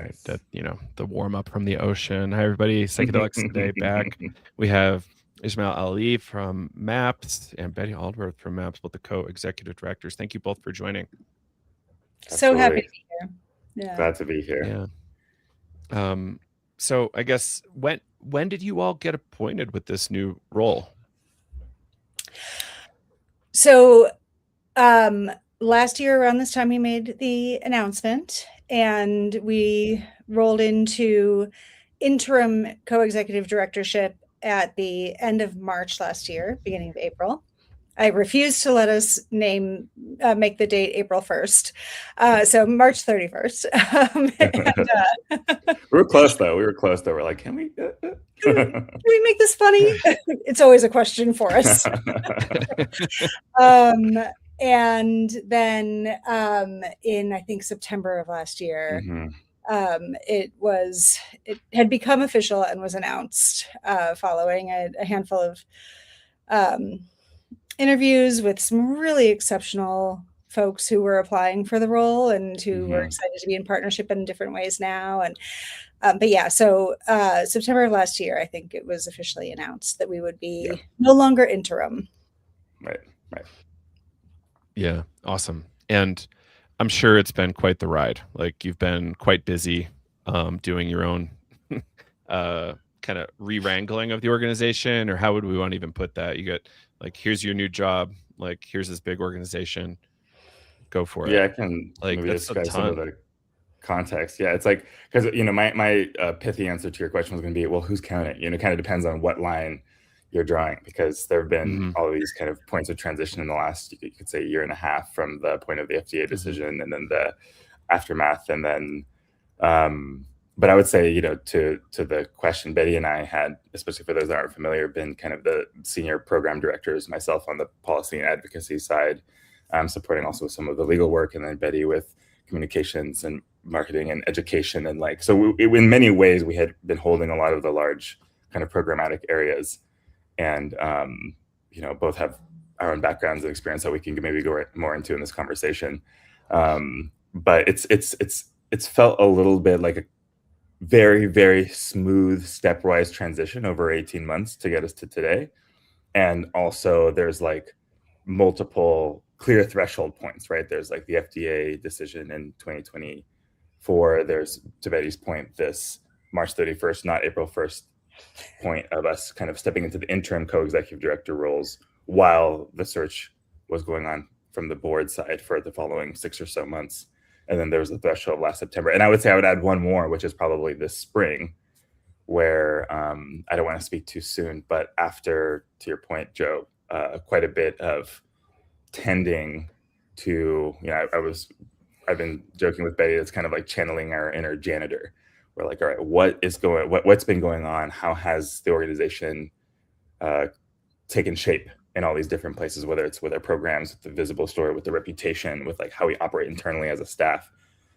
right? That, the warm up from the ocean. Hi, everybody. Psychedelics today back. We have Ismail Ali from MAPS and Betty Aldworth from MAPS, both the co-executive directors. Thank you both for joining. So happy to be here. Yeah. Glad to be here. Yeah. So I guess when did you all get appointed with this new role? So last year around this time we made the announcement, and we rolled into interim co-executive directorship at the end of March last year, beginning of April. I refused to let us make the date April 1st. So March 31st. We were close though. We're like, can we make this funny? It's always a question for us. And then in, I think, September of last year, it had become official and was announced following a handful of interviews with some really exceptional folks who were applying for the role and who were excited to be in partnership in different ways now. And but yeah, so September of last year, I think it was officially announced that we would be no longer interim. Right. Yeah, awesome. And I'm sure it's been quite the ride. Like, you've been quite busy doing your own kind of re-wrangling of the organization, or how would we want to even put that? You get, like, here's your new job, like, here's this big organization, go for it. Yeah, I can maybe describe some of the context. Yeah, it's like, because my pithy answer to your question was going to be, well, who's counting? It kind of depends on what line you're drawing, because there have been all of these kind of points of transition in the last, you could say, year and a half, from the point of the FDA decision and then the aftermath. And then but I would say, to the question, Betty and I had, especially for those that aren't familiar, been kind of the senior program directors, myself on the policy and advocacy side, supporting also some of the legal work, and then Betty with communications and marketing and education. And so in many ways, we had been holding a lot of the large kind of programmatic areas, and both have our own backgrounds and experience that we can maybe go more into in this conversation. But it's felt a little bit like a very, very smooth stepwise transition over 18 months to get us to today. And also there's multiple clear threshold points, right? There's the FDA decision in 2024. There's, to Betty's point, this March 31st, not April 1st point of us kind of stepping into the interim co-executive director roles while the search was going on from the board side for the following 6 or so months. And then there was the threshold last September. And I would say I would add one more, which is probably this spring, where I don't want to speak too soon, but after, to your point, Joe, quite a bit of tending to, I've been joking with Betty, it's kind of like channeling our inner janitor. We're like, all right, what's been going on? How has the organization taken shape in all these different places, whether it's with our programs, with the visible story, with the reputation, with how we operate internally as a staff,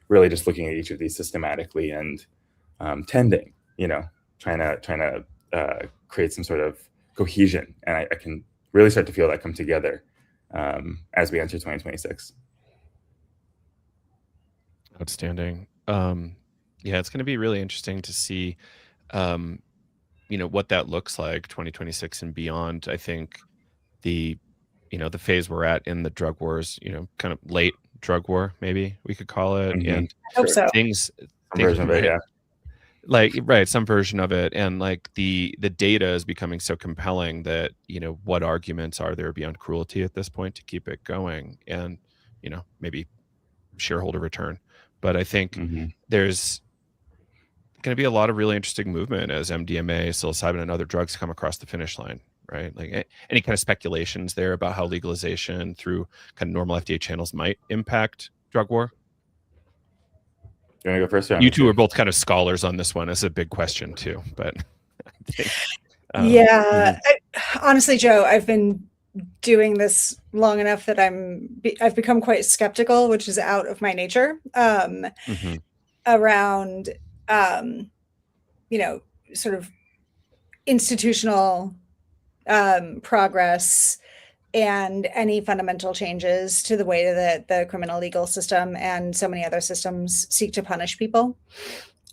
really just looking at each of these systematically and tending, trying to create some sort of cohesion. And I can really start to feel that come together as we enter 2026. Outstanding. Yeah, it's going to be really interesting to see, what that looks like 2026 and beyond. I think the phase we're at in the drug wars, kind of late drug war, maybe we could call it. And I hope so. things version of it, yeah. Some version of it. And the data is becoming so compelling that, what arguments are there beyond cruelty at this point to keep it going, and, maybe shareholder return. But I think there's going to be a lot of really interesting movement as MDMA, psilocybin, and other drugs come across the finish line, right? Any kind of speculations there about how legalization through kind of normal FDA channels might impact drug war? You want to go first? You two are both kind of scholars on this one. It's a big question too, but honestly, Joe, I've been doing this long enough that I've become quite skeptical, which is out of my nature, around sort of institutional progress and any fundamental changes to the way that the criminal legal system and so many other systems seek to punish people.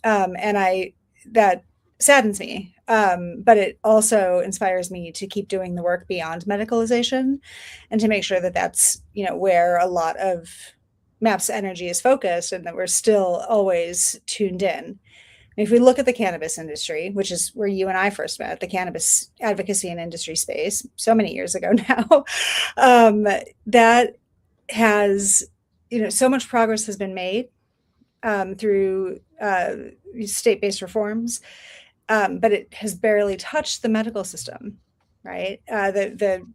And that saddens me. But it also inspires me to keep doing the work beyond medicalization and to make sure that that's, where a lot of MAP's energy is focused and that we're still always tuned in. If we look at the cannabis industry, which is where you and I first met, the cannabis advocacy and industry space, so many years ago now, that has, so much progress has been made through state-based reforms, but it has barely touched the medical system, right? The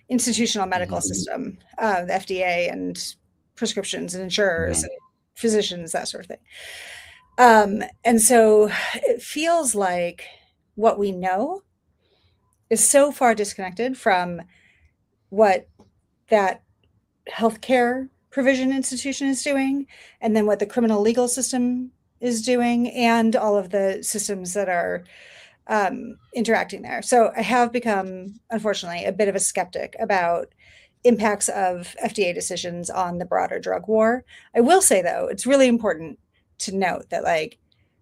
institutional medical system, the FDA and prescriptions and insurers and physicians, that sort of thing. And so it feels like what we know is so far disconnected from what that healthcare provision institution is doing, and then what the criminal legal system is doing, and all of the systems that are interacting there. So I have become, unfortunately, a bit of a skeptic about impacts of FDA decisions on the broader drug war. I will say, though, it's really important to note that, like,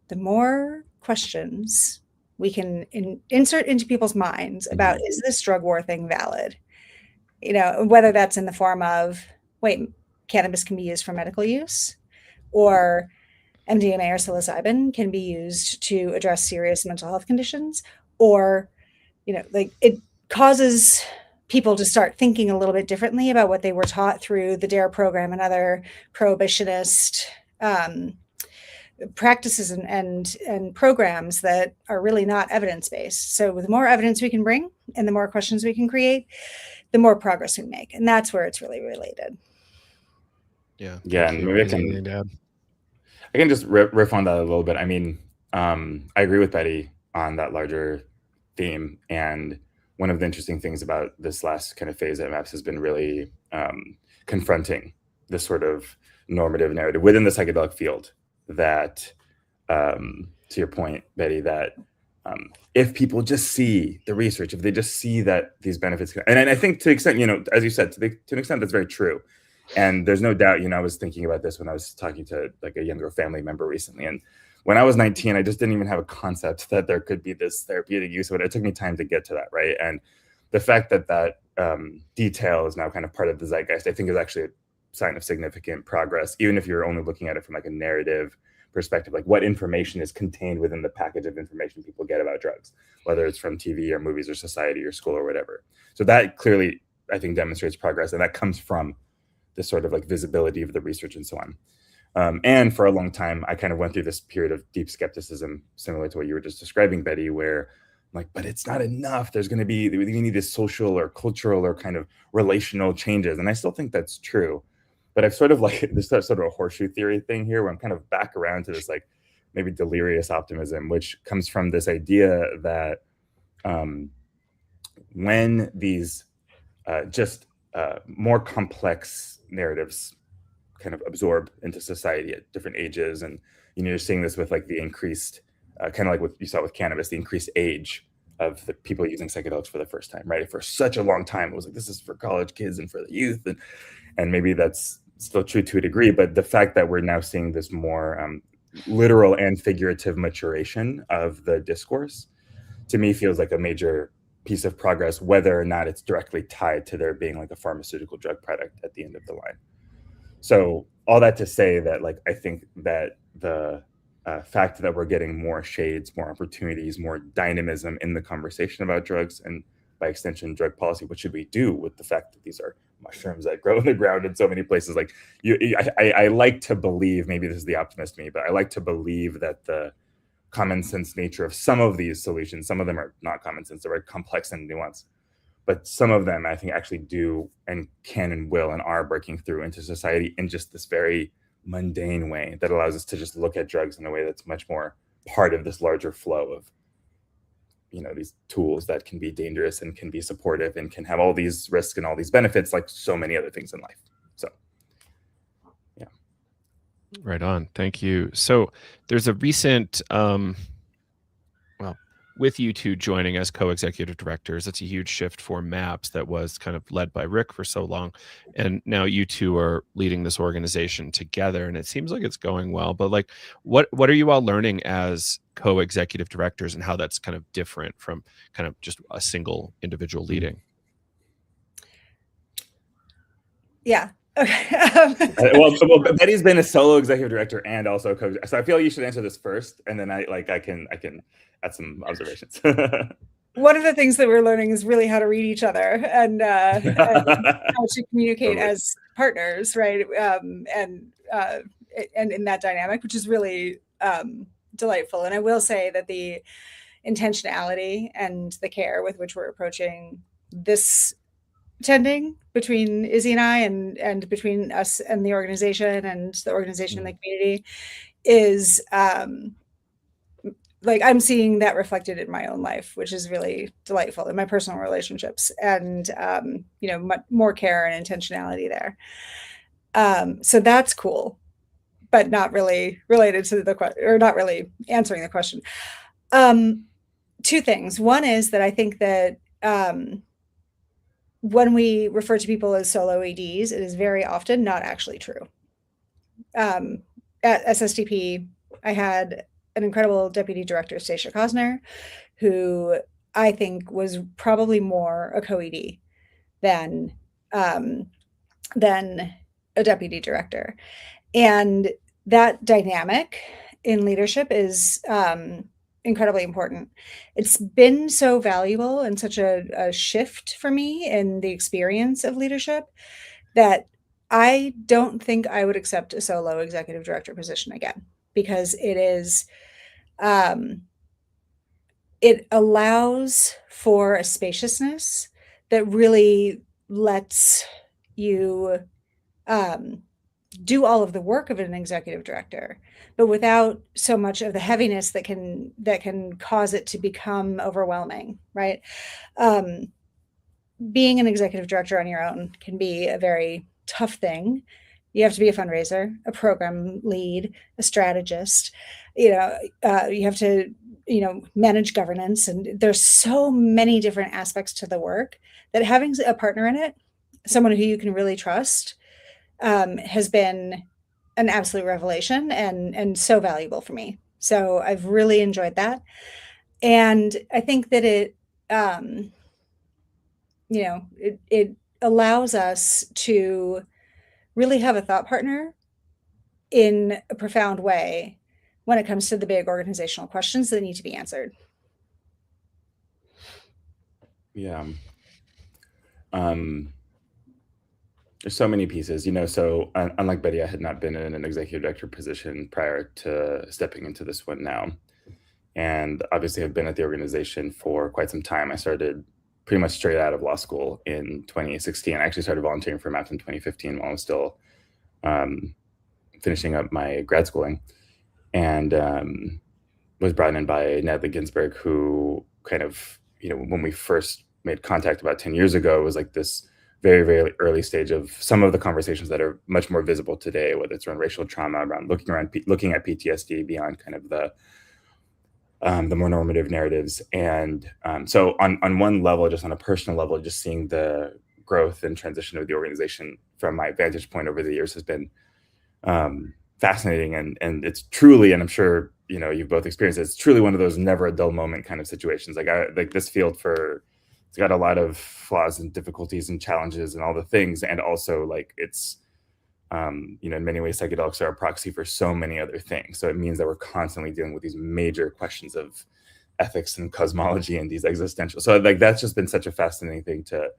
the more questions we can insert into people's minds about, is this drug war thing valid? Whether that's in the form of, wait, cannabis can be used for medical use, or MDMA or psilocybin can be used to address serious mental health conditions, or, it causes people to start thinking a little bit differently about what they were taught through the DARE program and other prohibitionist practices and programs that are really not evidence-based. So the more evidence we can bring and the more questions we can create, the more progress we make. And that's where it's really related. Yeah. And maybe I can just riff on that a little bit. I mean, I agree with Betty on that larger theme. And one of the interesting things about this last kind of phase at MAPS has been really confronting this sort of normative narrative within the psychedelic field that, to your point, Betty, that if people just see the research, if they just see that these benefits, and I think to an extent, as you said, to an extent, that's very true. And there's no doubt, I was thinking about this when I was talking to like a younger family member recently. And when I was 19, I just didn't even have a concept that there could be this therapeutic use of it. It took me time to get to that, right? And the fact that detail is now kind of part of the zeitgeist, I think is actually a sign of significant progress, even if you're only looking at it from like a narrative perspective, like what information is contained within the package of information people get about drugs, whether it's from TV or movies or society or school or whatever. So that clearly, I think, demonstrates progress. And that comes from this sort of like visibility of the research and so on. And for a long time, I kind of went through this period of deep skepticism, similar to what you were just describing, Betty, where I'm like, but it's not enough. We need this social or cultural or kind of relational changes. And I still think that's true. But I've sort of like this sort of a horseshoe theory thing here where I'm kind of back around to this like maybe delirious optimism, which comes from this idea that when these more complex narratives kind of absorb into society at different ages, and you're seeing this with like the increased kind of like what you saw with cannabis, the increased age of the people using psychedelics for the first time, right? For such a long time, it was like, this is for college kids and for the youth, and maybe that's still true to a degree, but the fact that we're now seeing this more literal and figurative maturation of the discourse, to me, feels like a major piece of progress, whether or not it's directly tied to there being like a pharmaceutical drug product at the end of the line. So all that to say that, like, I think that the fact that we're getting more shades, more opportunities, more dynamism in the conversation about drugs, and by extension, drug policy, what should we do with the fact that these are mushrooms that grow in the ground in so many places? Like, I like to believe, maybe this is the optimist in me, but I like to believe that the common sense nature of some of these solutions, some of them are not common sense, they're very complex and nuanced, but some of them I think actually do and can and will and are breaking through into society in just this very mundane way that allows us to just look at drugs in a way that's much more part of this larger flow of these tools that can be dangerous and can be supportive and can have all these risks and all these benefits, like so many other things in life. So, yeah. Right on. Thank you. So there's a recent, with you two joining as co-executive directors, it's a huge shift for MAPS that was kind of led by Rick for so long. And now you two are leading this organization together, and it seems like it's going well. But like, what are you all learning as co-executive directors, and how that's kind of different from kind of just a single individual leading? Yeah. Okay. well, Betty's been a solo executive director and also so I feel you should answer this first, and then I can add some observations. One of the things that we're learning is really how to read each other and how to communicate as partners, right? And in that dynamic, which is really delightful. And I will say that the intentionality and the care with which we're approaching this tending between Izzy and I, and between us and the organization and the organization and the community is like, I'm seeing that reflected in my own life, which is really delightful, in my personal relationships, and much more care and intentionality there. So that's cool, but not really related to the question, or not really answering the question. Two things. One is that I think that when we refer to people as solo EDs, it is very often not actually true. At SSDP, I had an incredible deputy director, Stacia Cosner, who I think was probably more a co-ED than a deputy director. And that dynamic in leadership is incredibly important. It's been so valuable and such a shift for me in the experience of leadership that I don't think I would accept a solo executive director position again, because it is, it allows for a spaciousness that really lets you do all of the work of an executive director, but without so much of the heaviness that can cause it to become overwhelming, right? Being an executive director on your own can be a very tough thing. You have to be a fundraiser, a program lead, a strategist. You have to, manage governance, and there's so many different aspects to the work that having a partner in it, someone who you can really trust, has been an absolute revelation and so valuable for me. So I've really enjoyed that. And I think that it allows us to really have a thought partner in a profound way when it comes to the big organizational questions that need to be answered. Yeah. There's so many pieces, so unlike Betty, I had not been in an executive director position prior to stepping into this one now. And obviously I've been at the organization for quite some time. I started pretty much straight out of law school in 2016. I actually started volunteering for MAPS in 2015 while I was still finishing up my grad schooling, and was brought in by Natalie Ginsburg, who kind of, when we first made contact about 10 years ago, it was like this very, very early stage of some of the conversations that are much more visible today, whether it's around racial trauma, around looking at PTSD beyond kind of the more normative narratives. And so on one level, just on a personal level, just seeing the growth and transition of the organization from my vantage point over the years has been fascinating. And it's truly, and I'm sure, you've both experienced it, it's truly one of those never a dull moment kind of situations. Like this field it's got a lot of flaws and difficulties and challenges and all the things. And also like it's, in many ways, psychedelics are a proxy for so many other things. So it means that we're constantly dealing with these major questions of ethics and cosmology and these existential. So like, that's just been such a fascinating thing to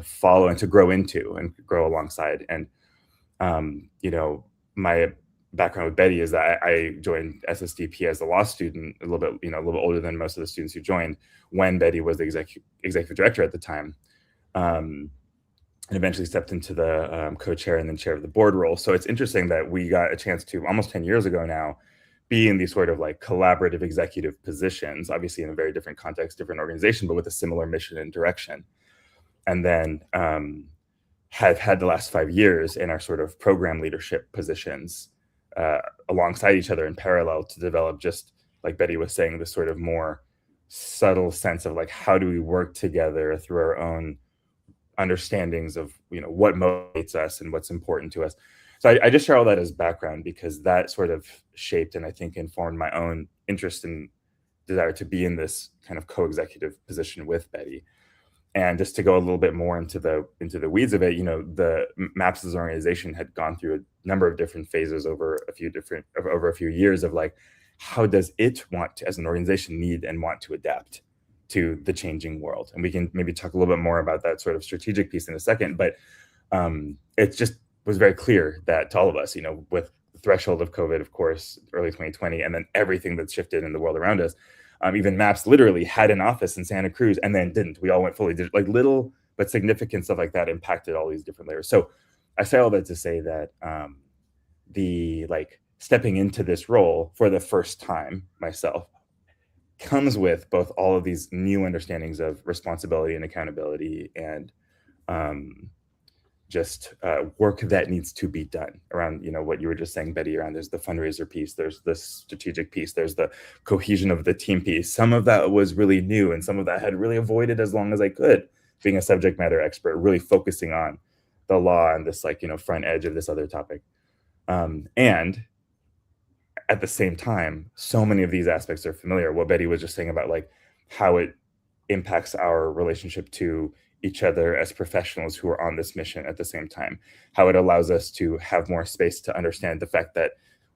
follow and to grow into and grow alongside. And, my background with Betty is that I joined SSDP as a law student, a little bit older than most of the students who joined, when Betty was the executive director at the time. And eventually stepped into the co-chair and then chair of the board role. So it's interesting that we got a chance to, almost 10 years ago now, be in these sort of like collaborative executive positions, obviously in a very different context, different organization, but with a similar mission and direction. And then have had the last 5 years in our sort of program leadership positions alongside each other in parallel to develop, just like Betty was saying, this sort of more subtle sense of like, how do we work together through our own understandings of, you know, what motivates us and what's important to us. So I just share all that as background because that sort of shaped and I think informed my own interest and desire to be in this kind of co-executive position with Betty. And just to go a little bit more into the weeds of it, you know, the MAPS as an organization had gone through a number of different phases over a few years of like, how does it want to, as an organization, need and want to adapt to the changing world? And we can maybe talk a little bit more about that sort of strategic piece in a second. But it just was very clear that to all of us, you know, with the threshold of COVID, of course, early 2020, and then everything that's shifted in the world around us. Even MAPS literally had an office in Santa Cruz and then didn't. We all went fully digital. Like little but significant stuff like that impacted all these different layers. So I say all that to say that the like stepping into this role for the first time myself comes with both all of these new understandings of responsibility and accountability and just work that needs to be done around, you know, what you were just saying, Betty, around there's the fundraiser piece, there's the strategic piece, there's the cohesion of the team piece. Some of that was really new and some of that had really avoided as long as I could, being a subject matter expert, really focusing on the law and this like, you know, front edge of this other topic. And at the same time, so many of these aspects are familiar. What Betty was just saying about like how it impacts our relationship to each other as professionals who are on this mission at the same time, how it allows us to have more space to understand the fact that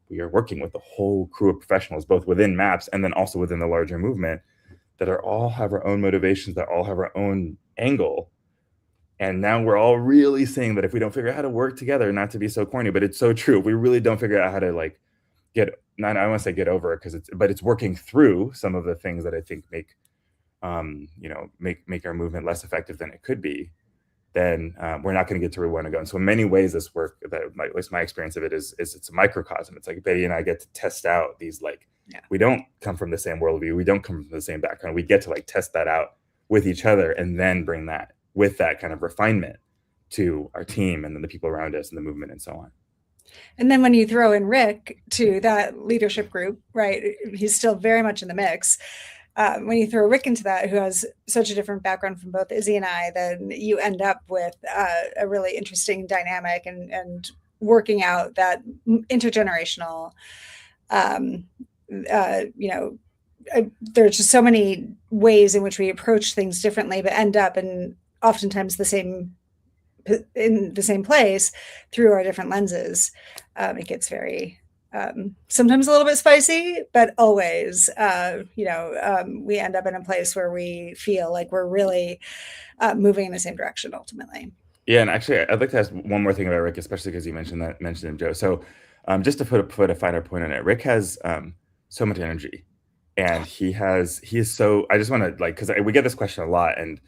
we are working with a whole crew of professionals, both within MAPS and then also within the larger movement that are all have our own motivations, that all have our own angle. And now we're all really saying that if we don't figure out how to work together, not to be so corny, but it's so true. If we really don't figure out how to like I don't want to say get over it but it's working through some of the things that I think make make our movement less effective than it could be, then we're not going to get to where we want to go. And so in many ways, this work, at least my experience of it is it's a microcosm. It's like Betty and I get to test out these we don't come from the same worldview. We don't come from the same background. We get to like test that out with each other and then bring that with that kind of refinement to our team and then the people around us and the movement and so on. And then when you throw in Rick to that leadership group, right, he's still very much in the mix. When you throw Rick into that, who has such a different background from both Izzy and I, then you end up with a really interesting dynamic and working out that intergenerational, there's just so many ways in which we approach things differently, but end up in oftentimes in the same place through our different lenses. It gets very sometimes a little bit spicy, but always, we end up in a place where we feel like we're really moving in the same direction ultimately. Yeah, and actually, I'd like to ask one more thing about Rick, especially because you mentioned him, Joe. So, just to put a finer point on it, Rick has so much energy, and he is so. I just want to because we get this question a lot, and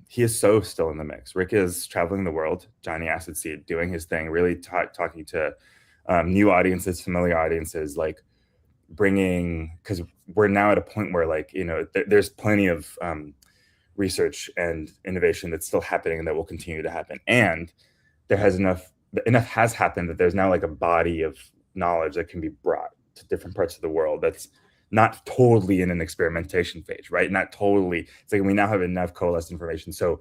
he is so still in the mix. Rick is traveling the world, Johnny Acid Seed, doing his thing, really talking to new audiences, familiar audiences, like bringing, because we're now at a point where there's plenty of research and innovation that's still happening and that will continue to happen. And there has enough has happened that there's now like a body of knowledge that can be brought to different parts of the world that's not totally in an experimentation phase, right? Not totally. It's like we now have enough coalesced information. So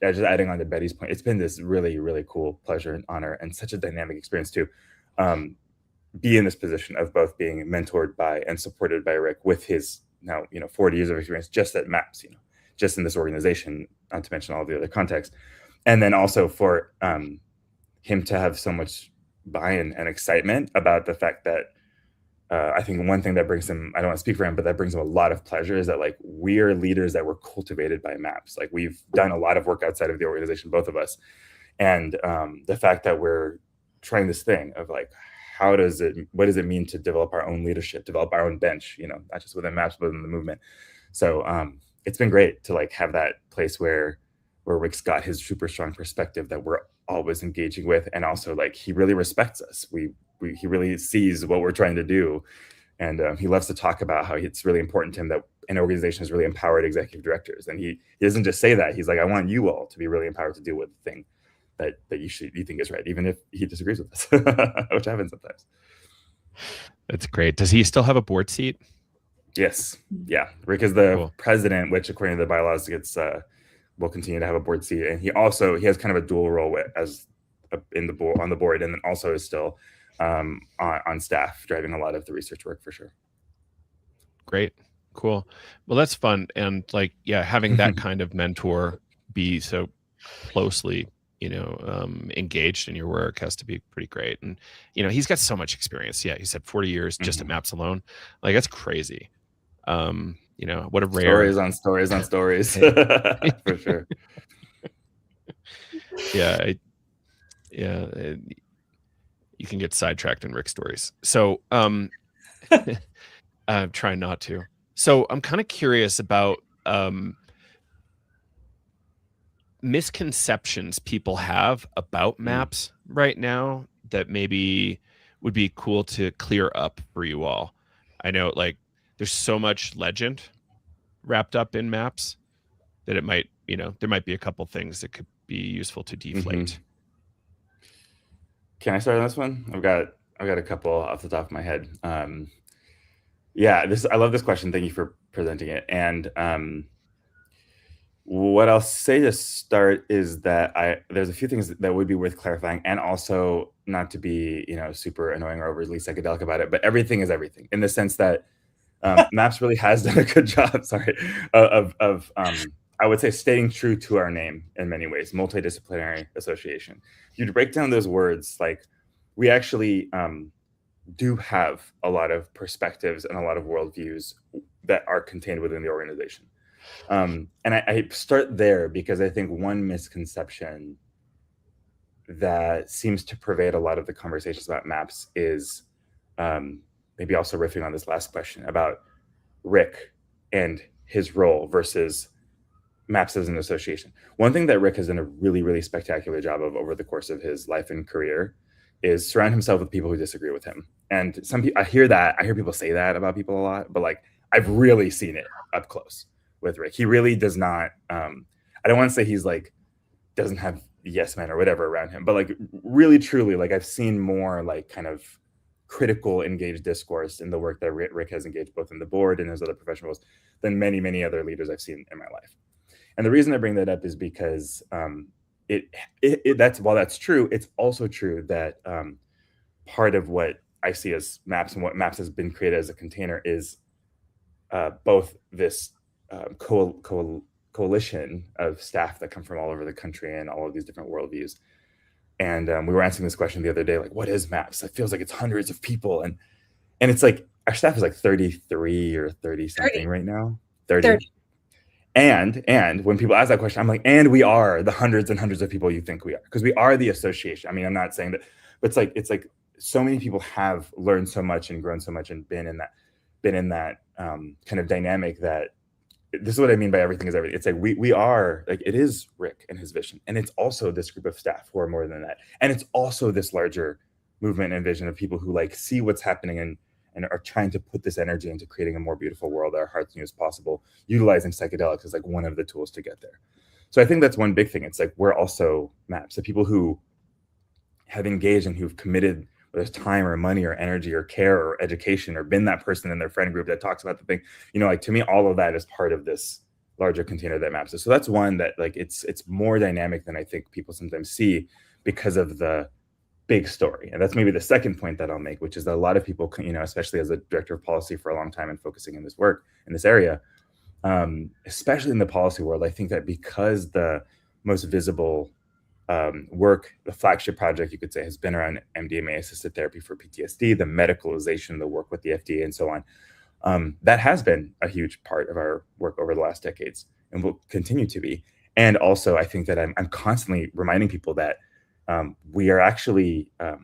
just adding on to Betty's point, it's been this really, really cool pleasure and honor and such a dynamic experience to be in this position of both being mentored by and supported by Rick with his now 40 years of experience just at MAPS, just in this organization, not to mention all the other contexts. And then also for him to have so much buy-in and excitement about the fact that I think one thing that brings him, I don't want to speak for him, but that brings him a lot of pleasure is that we're leaders that were cultivated by MAPS. We've done a lot of work outside of the organization, both of us. And the fact that we're trying this thing of what does it mean to develop our own leadership, develop our own bench, not just within MAPS, but within the movement. So it's been great to have that place where Rick's got his super strong perspective that we're always engaging with. And also he really respects us. He really sees what we're trying to do. And he loves to talk about how it's really important to him that an organization has really empowered executive directors. And he doesn't just say that. He's like, I want you all to be really empowered to deal with the thing that you think is right, even if he disagrees with us, which happens sometimes. That's great. Does he still have a board seat? Yes. Yeah. Rick is the president, which according to the bylaws gets will continue to have a board seat, and he has kind of a dual role as on the board, and then also is still on staff driving a lot of the research work for sure. Great. Cool. Well, that's fun. And like, yeah, having that kind of mentor be so closely, engaged in your work has to be pretty great. And, he's got so much experience. Yeah. He said 40 years just at Maps alone. Like, that's crazy. What a rare stories on stories for sure. Yeah. You can get sidetracked in Rick stories. So, I'm trying not to. So I'm kind of curious about misconceptions people have about maps right now that maybe would be cool to clear up for you all. I know, like, there's so much legend wrapped up in maps that it might, there might be a couple things that could be useful to deflate. Can I start on this one? I've got a couple off the top of my head. Yeah, I love this question. Thank you for presenting it. And what I'll say to start is that there's a few things that would be worth clarifying, and also not to be super annoying or overly psychedelic about it, but everything is everything in the sense that Maps really has done a good job. Sorry, of I would say staying true to our name in many ways, multidisciplinary association. If you break down those words, like, we actually do have a lot of perspectives and a lot of worldviews that are contained within the organization. And I start there because I think one misconception that seems to pervade a lot of the conversations about maps is maybe also riffing on this last question about Rick and his role versus maps as an association. One thing that Rick has done a really, really spectacular job of over the course of his life and career is surround himself with people who disagree with him. And some people, I hear people say that about people a lot, but like, I've really seen it up close with Rick. He really does not, I don't want to say he's like, doesn't have yes men or whatever around him, but like, really truly, like, I've seen more like kind of critical engaged discourse in the work that Rick has engaged both in the board and his other professionals than many, many other leaders I've seen in my life. And the reason I bring that up is because while that's true, it's also true that part of what I see as Maps and what Maps has been created as a container is both this coalition of staff that come from all over the country and all of these different worldviews. And we were answering this question the other day, like, what is Maps? It feels like it's hundreds of people. And it's like, our staff is like 33 or 30 something right now. 30. And when people ask that question, I'm like, and we are the hundreds and hundreds of people you think we are, because we are the association. I mean, I'm not saying that, but it's like so many people have learned so much and grown so much and been in that kind of dynamic that this is what I mean by everything is everything. It's like we are like, it is Rick and his vision, and it's also this group of staff who are more than that, and it's also this larger movement and vision of people who like see what's happening and are trying to put this energy into creating a more beautiful world that our hearts knew as possible, utilizing psychedelics as like one of the tools to get there. So I think that's one big thing. It's like, we're also Maps, the people who have engaged and who've committed, whether it's time or money or energy or care or education, or been that person in their friend group that talks about the thing, like, to me, all of that is part of this larger container that Maps is. So that's one that, like, it's more dynamic than I think people sometimes see because of the big story. And that's maybe the second point that I'll make, which is that a lot of people, especially as a director of policy for a long time and focusing in this work in this area, especially in the policy world, I think that because the most visible work, the flagship project, you could say, has been around MDMA assisted therapy for PTSD, the medicalization, the work with the FDA and so on. That has been a huge part of our work over the last decades and will continue to be. And also, I think that I'm constantly reminding people that we are actually, I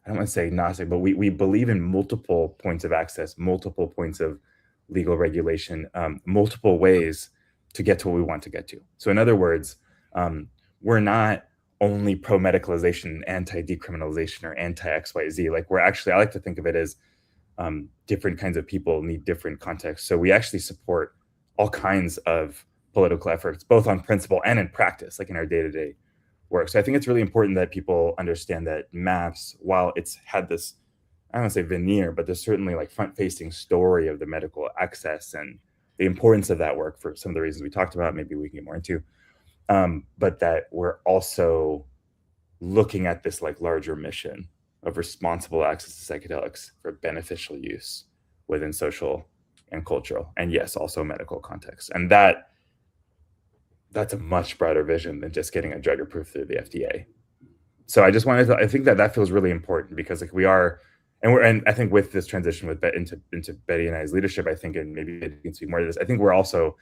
don't want to say agnostic, but we believe in multiple points of access, multiple points of legal regulation, multiple ways to get to what we want to get to. So in other words, we're not only pro-medicalization, anti-decriminalization, or anti-XYZ. Like, we're actually, I like to think of it as different kinds of people need different contexts. So we actually support all kinds of political efforts, both on principle and in practice, like in our day-to-day work. So I think it's really important that people understand that Maps, while it's had this I don't want to say veneer, but there's certainly like front-facing story of the medical access and the importance of that work for some of the reasons we talked about. Maybe we can get more into, but that we're also looking at this like larger mission of responsible access to psychedelics for beneficial use within social and cultural, and yes, also medical context. And that's a much broader vision than just getting a drug approved through the FDA. So I just wanted to, I think that feels really important because like we are, and I think with this transition into Betty and I's leadership, I think, and maybe you can speak more to this, I think we're also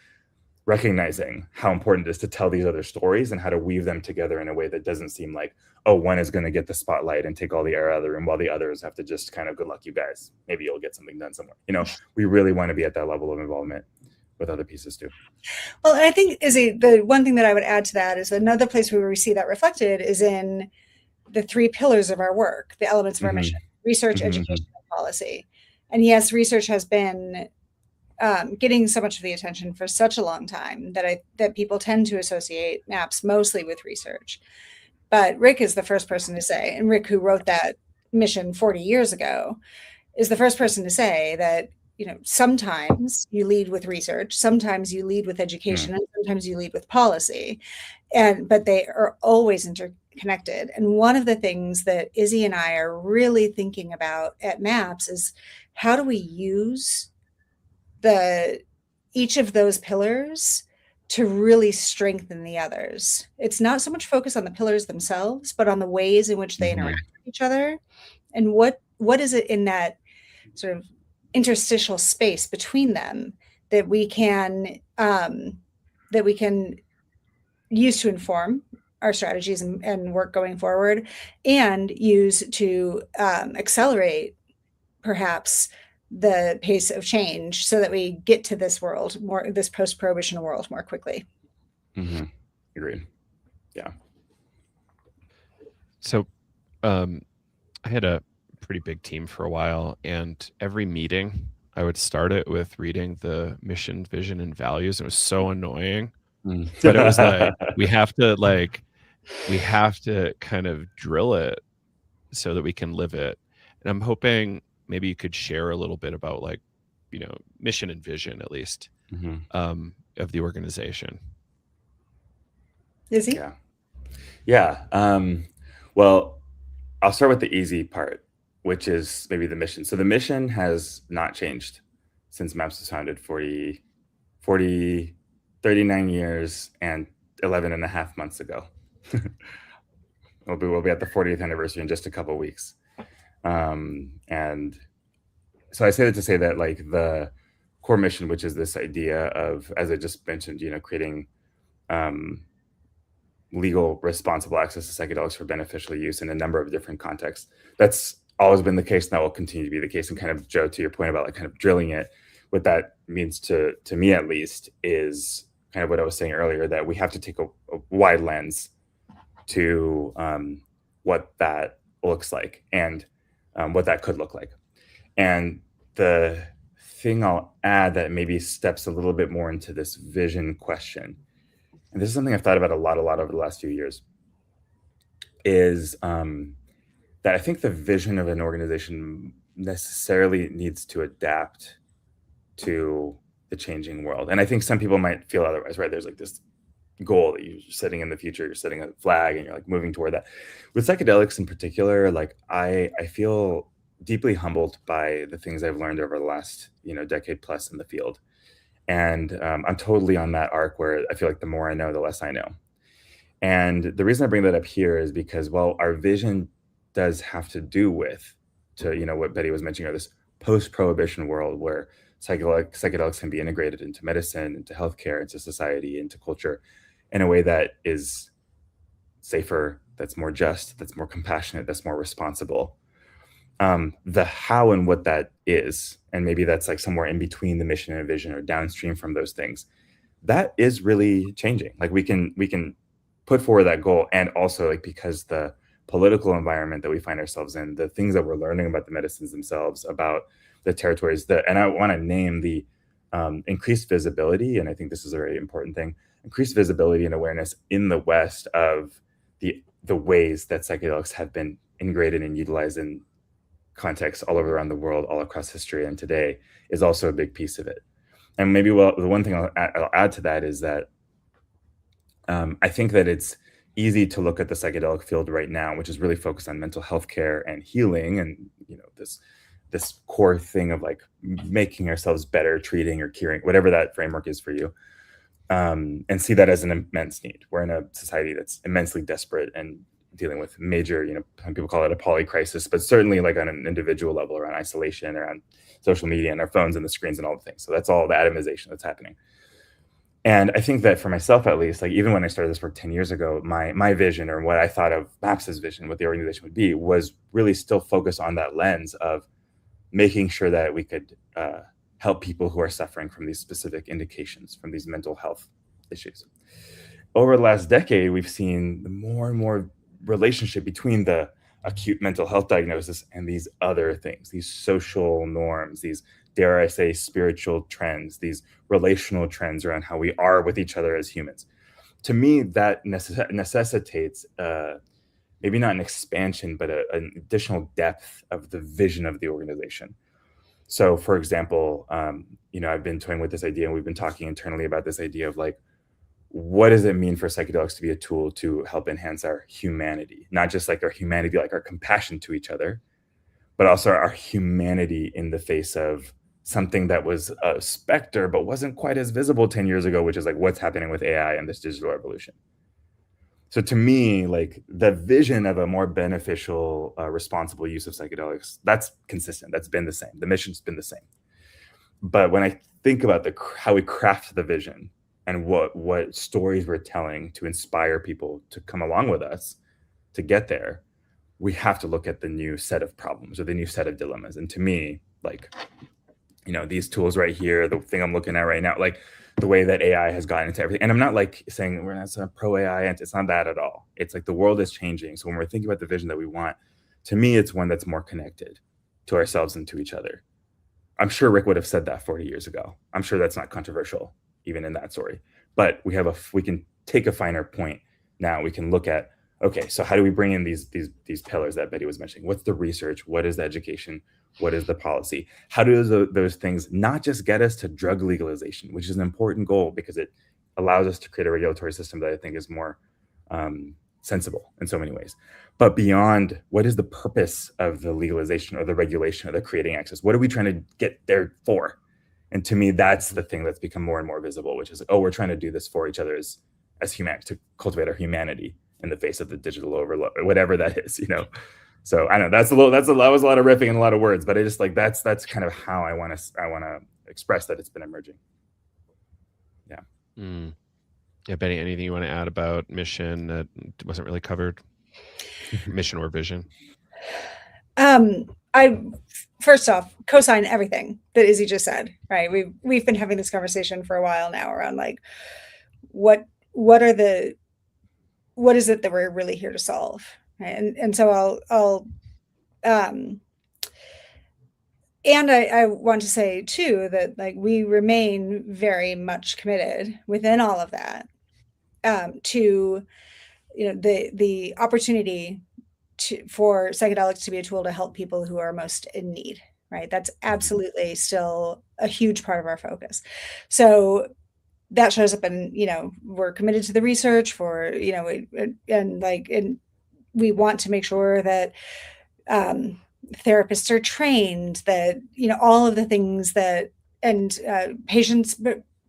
recognizing how important it is to tell these other stories and how to weave them together in a way that doesn't seem like, oh, one is going to get the spotlight and take all the air out of the room while the others have to just kind of, good luck, you guys. Maybe you'll get something done somewhere. You know, we really want to be at that level of involvement with other pieces too. Well, and I think the one thing that I would add to that is another place where we see that reflected is in the three pillars of our work, the elements of our mission: research, education, and policy. And yes, research has been getting so much of the attention for such a long time that people tend to associate MAPS mostly with research. But Rick is the first person to say, and Rick, who wrote that mission 40 years ago, is the first person to say that, you know, sometimes you lead with research, sometimes you lead with education, and sometimes you lead with policy. But they are always interconnected. And one of the things that Izzy and I are really thinking about at MAPS is how do we use each of those pillars to really strengthen the others. It's not so much focus on the pillars themselves, but on the ways in which they interact with each other. And what is it in that sort of interstitial space between them that we can use to inform our strategies and work going forward, and use to accelerate perhaps the pace of change so that we get to this post-prohibition world more quickly. Agreed. Yeah. So I had a pretty big team for a while, and every meeting I would start it with reading the mission, vision, and values. It was so annoying, but it was like, we have to kind of drill it so that we can live it. And I'm hoping maybe you could share a little bit about, like, you know, mission and vision, at least, of the organization. Is he? Yeah. Well, I'll start with the easy part, which is maybe the mission. So the mission has not changed since MAPS was founded 39 years and 11 and a half months ago. We'll be at the 40th anniversary in just a couple of weeks. And so I say that to say that, like, the core mission, which is this idea of, as I just mentioned, you know, creating legal, responsible access to psychedelics for beneficial use in a number of different contexts. That's always been the case, and that will continue to be the case. And kind of, Joe, to your point about like kind of drilling it, what that means to me at least is kind of what I was saying earlier, that we have to take a wide lens to what that looks like and what that could look like. And the thing I'll add that maybe steps a little bit more into this vision question, and this is something I've thought about a lot over the last few years, is that I think the vision of an organization necessarily needs to adapt to the changing world. And I think some people might feel otherwise, right? There's like this goal that you're setting in the future, you're setting a flag and you're like moving toward that. With psychedelics in particular, like I feel deeply humbled by the things I've learned over the last, decade plus in the field. And I'm totally on that arc where I feel like the more I know, the less I know. And the reason I bring that up here is because, well, our vision does have to do with, what Betty was mentioning, this post-prohibition world where psychedelics can be integrated into medicine, into healthcare, into society, into culture in a way that is safer, that's more just, that's more compassionate, that's more responsible. The how and what that is, and maybe that's like somewhere in between the mission and vision or downstream from those things, that is really changing. Like we can put forward that goal, and also like because the political environment that we find ourselves in, the things that we're learning about the medicines themselves, about the territories, and I want to name the increased visibility, and I think this is a very important thing, increased visibility and awareness in the West of the ways that psychedelics have been integrated and utilized in contexts all over around the world, all across history and today, is also a big piece of it. And maybe, well, the one thing I'll add to that is that I think that it's easy to look at the psychedelic field right now, which is really focused on mental health care and healing, and this core thing of like making ourselves better, treating or curing, whatever that framework is for you, and see that as an immense need. We're in a society that's immensely desperate and dealing with major, some people call it a polycrisis, but certainly like on an individual level around isolation, around social media and our phones and the screens and all the things. So that's all the atomization that's happening. And I think that for myself, at least, like even when I started this work 10 years ago, my vision, or what I thought of MAPS's vision, what the organization would be, was really still focused on that lens of making sure that we could help people who are suffering from these specific indications, from these mental health issues. Over the last decade, we've seen the more and more relationship between the acute mental health diagnosis and these other things, these social norms, these, dare I say, spiritual trends, these relational trends around how we are with each other as humans. To me, that necessitates maybe not an expansion, but an additional depth of the vision of the organization. So, for example, I've been toying with this idea, and we've been talking internally about this idea of like, what does it mean for psychedelics to be a tool to help enhance our humanity? Not just like our humanity, like our compassion to each other, but also our humanity in the face of something that was a specter, but wasn't quite as visible 10 years ago, which is like what's happening with AI and this digital revolution. So to me, like the vision of a more beneficial, responsible use of psychedelics, that's consistent. That's been the same. The mission's been the same. But when I think about how we craft the vision and what stories we're telling to inspire people to come along with us to get there, we have to look at the new set of problems or the new set of dilemmas. And to me, like, these tools right here, the thing I'm looking at right now, like the way that AI has gotten into everything. And I'm not like saying we're not pro AI, and it's not that at all. It's like the world is changing. So when we're thinking about the vision that we want, to me, it's one that's more connected to ourselves and to each other. I'm sure Rick would have said that 40 years ago. I'm sure that's not controversial, even in that story. But we can take a finer point now. We can look at, okay, so how do we bring in these pillars that Betty was mentioning? What's the research? What is the education? What is the policy? How do those things not just get us to drug legalization, which is an important goal because it allows us to create a regulatory system that I think is more sensible in so many ways. But beyond, what is the purpose of the legalization or the regulation or the creating access? What are we trying to get there for? And to me, that's the thing that's become more and more visible, which is like, oh, we're trying to do this for each other as human, to cultivate our humanity in the face of the digital overload, or whatever that is, So I know that was a lot of riffing and a lot of words, but I just like that's kind of how I want to express that it's been emerging. Yeah. Yeah, Benny, anything you want to add about mission that wasn't really covered? Mission or vision? I first off co-sign everything that Izzy just said. Right, we've been having this conversation for a while now around like what is it that we're really here to solve. Right? And so I'll and I want to say too that like we remain very much committed within all of that to the opportunity for psychedelics to be a tool to help people who are most in need. Right, that's absolutely still a huge part of our focus. So that shows up in we're committed to the research for and we want to make sure that therapists are trained, that all of the things that and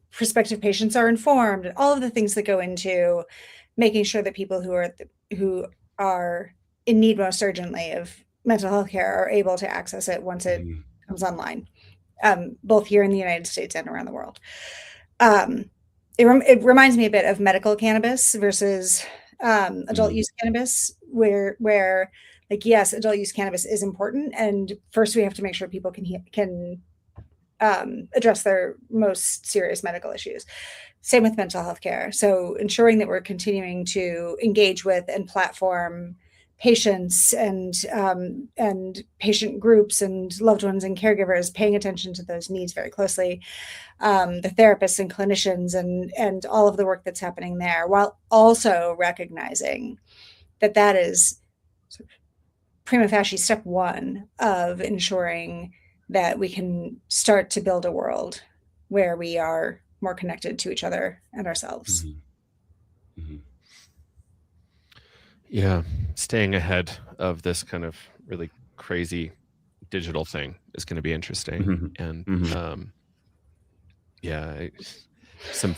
prospective patients are informed, and all of the things that go into making sure that people who are in need most urgently of mental health care are able to access it once it comes online, both here in the United States and around the world. It reminds me a bit of medical cannabis versus adult use cannabis, where like, yes, adult use cannabis is important, and first we have to make sure people can address their most serious medical issues. Same with mental health care. So ensuring that we're continuing to engage with and platform patients and patient groups and loved ones and caregivers, paying attention to those needs very closely, the therapists and clinicians and all of the work that's happening there, while also recognizing that is prima facie step one of ensuring that we can start to build a world where we are more connected to each other and ourselves. Mm-hmm. Mm-hmm. Yeah, staying ahead of this kind of really crazy digital thing is going to be interesting. Mm-hmm. And mm-hmm. Yeah, some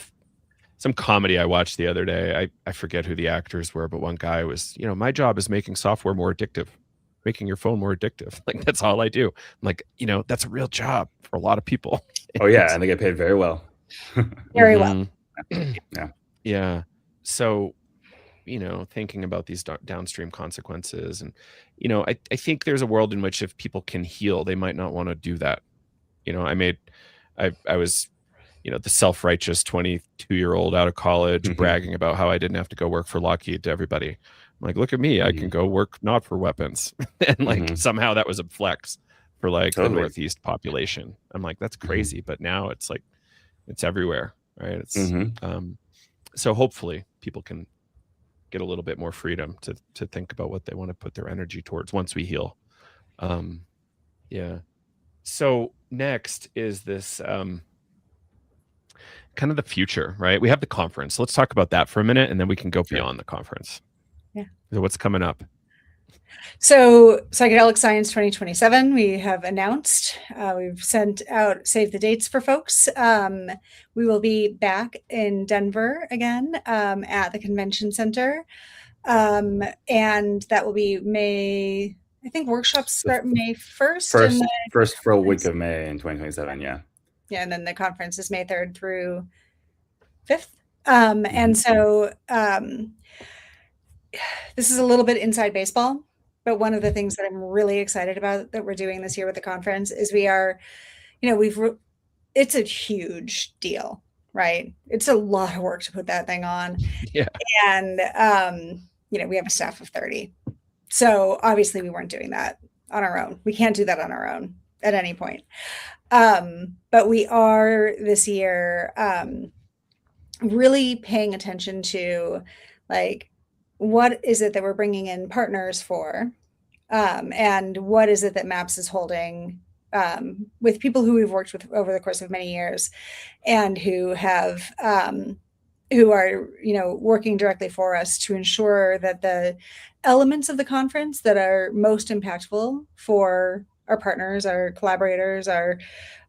comedy I watched the other day. I forget who the actors were, but one guy was, my job is making software more addictive, making your phone more addictive. Like, that's all I do. I'm like, that's a real job for a lot of people. Oh yeah, and they get paid very well. Very well. Yeah. Yeah. So, thinking about these downstream consequences, and I think there's a world in which if people can heal, they might not want to do that. I was the self-righteous 22-year-old out of college bragging about how I didn't have to go work for Lockheed to everybody. I'm like, look at me, I can go work not for weapons. And like somehow that was a flex for like the Northeast population. I'm like, that's crazy. But now it's like, it's everywhere, right? It's so hopefully people can get a little bit more freedom to think about what they want to put their energy towards once we heal. Yeah. So next is this kind of the future, right? We have the conference. Let's talk about that for a minute, and then we can go beyond the conference. Yeah. So what's coming up? So Psychedelic Science 2027, we have announced. We've sent out save the dates for folks. We will be back in Denver again at the Convention Center. And that will be May, I think workshops start May 1st. First full week of May in 2027, yeah. Yeah, and then the conference is May 3rd through 5th. And so this is a little bit inside baseball, but one of the things that I'm really excited about that we're doing this year with the conference is we are, it's a huge deal, right? It's a lot of work to put that thing on. Yeah. And, we have a staff of 30. So obviously we weren't doing that on our own. We can't do that on our own at any point. But we are this year really paying attention to like, what is it that we're bringing in partners for? And what is it that MAPS is holding with people who we've worked with over the course of many years and who have, who are, working directly for us to ensure that the elements of the conference that are most impactful for our partners, our collaborators, our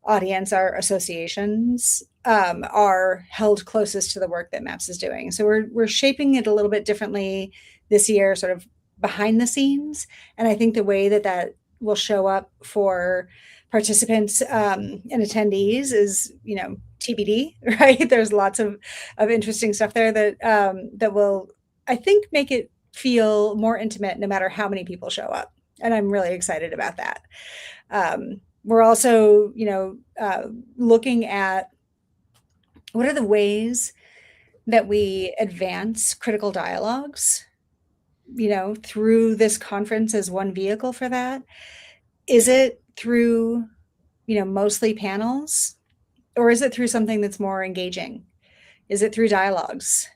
audience, our associations are held closest to the work that MAPS is doing. So we're shaping it a little bit differently this year, sort of behind the scenes. And I think the way that will show up for participants and attendees is, TBD, right? There's lots of interesting stuff there that will, I think, make it feel more intimate no matter how many people show up. And I'm really excited about that. We're also, looking at what are the ways that we advance critical dialogues, through this conference as one vehicle for that. Is it through, mostly panels, or is it through something that's more engaging? Is it through dialogues?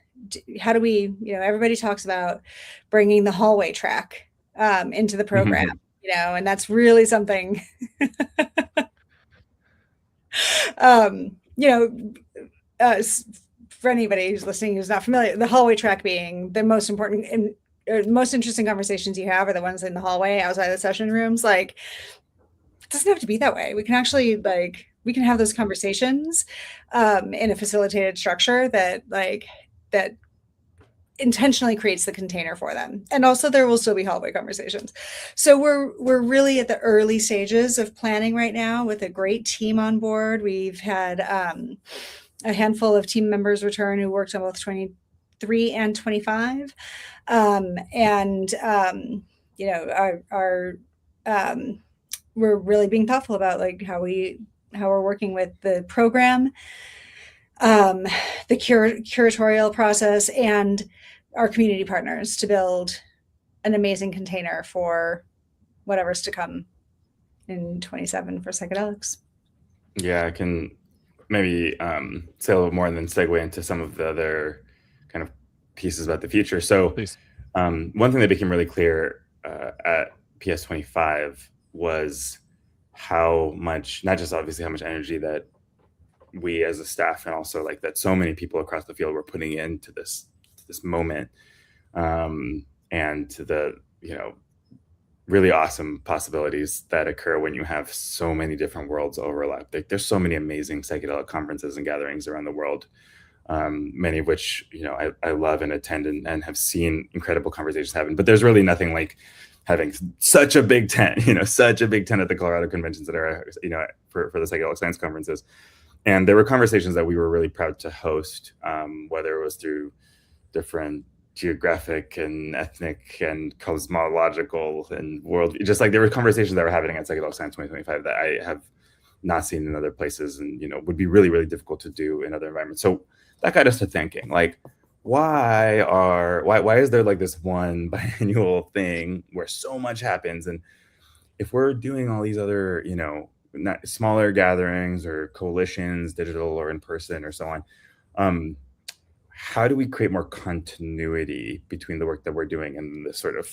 How do we, everybody talks about bringing the hallway track into the program, and that's really something, for anybody who's listening who's not familiar, the hallway track being the most important and most interesting conversations you have are the ones in the hallway outside the session rooms. Like, it doesn't have to be that way. We can actually we can have those conversations in a facilitated structure that intentionally creates the container for them. And also there will still be hallway conversations. So we're really at the early stages of planning right now with a great team on board. We've had a handful of team members return who worked on both 23 and 25. We're really being thoughtful about how we're working with the program, the curatorial process, and our community partners to build an amazing container for whatever's to come in 27 for psychedelics. Yeah, I can maybe say a little more and then segue into some of the other kind of pieces about the future. So one thing that became really clear at PS25 was how much, not just obviously how much energy that we as a staff and also like that so many people across the field were putting into this moment, and to the, you know, really awesome possibilities that occur when you have so many different worlds overlap. Like, there's so many amazing psychedelic conferences and gatherings around the world, many of which, you know, I love and attend and have seen incredible conversations happen. But there's really nothing like having such a big tent, you know, such a big tent at the Colorado Convention Center, you know, for the psychedelic science conferences. And there were conversations that we were really proud to host, whether it was through different geographic and ethnic and cosmological and world, just like there were conversations that were happening at Psychedelic Science 2025 that I have not seen in other places, and, you know, would be really, really difficult to do in other environments. So that got us to thinking, like, why is there like this one biannual thing where so much happens? And if we're doing all these other, you know, not smaller gatherings or coalitions, digital or in person or so on, how do we create more continuity between the work that we're doing and this sort of,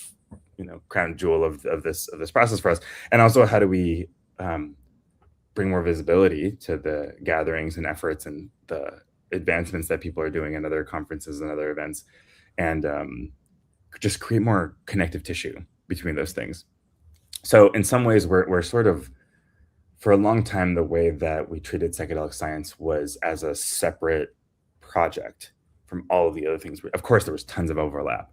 you know, crown jewel of this process for us? And also, how do we bring more visibility to the gatherings and efforts and the advancements that people are doing in other conferences and other events, and just create more connective tissue between those things? So in some ways, we're sort of, for a long time, the way that we treated psychedelic science was as a separate project from all of the other things. Of course, there was tons of overlap,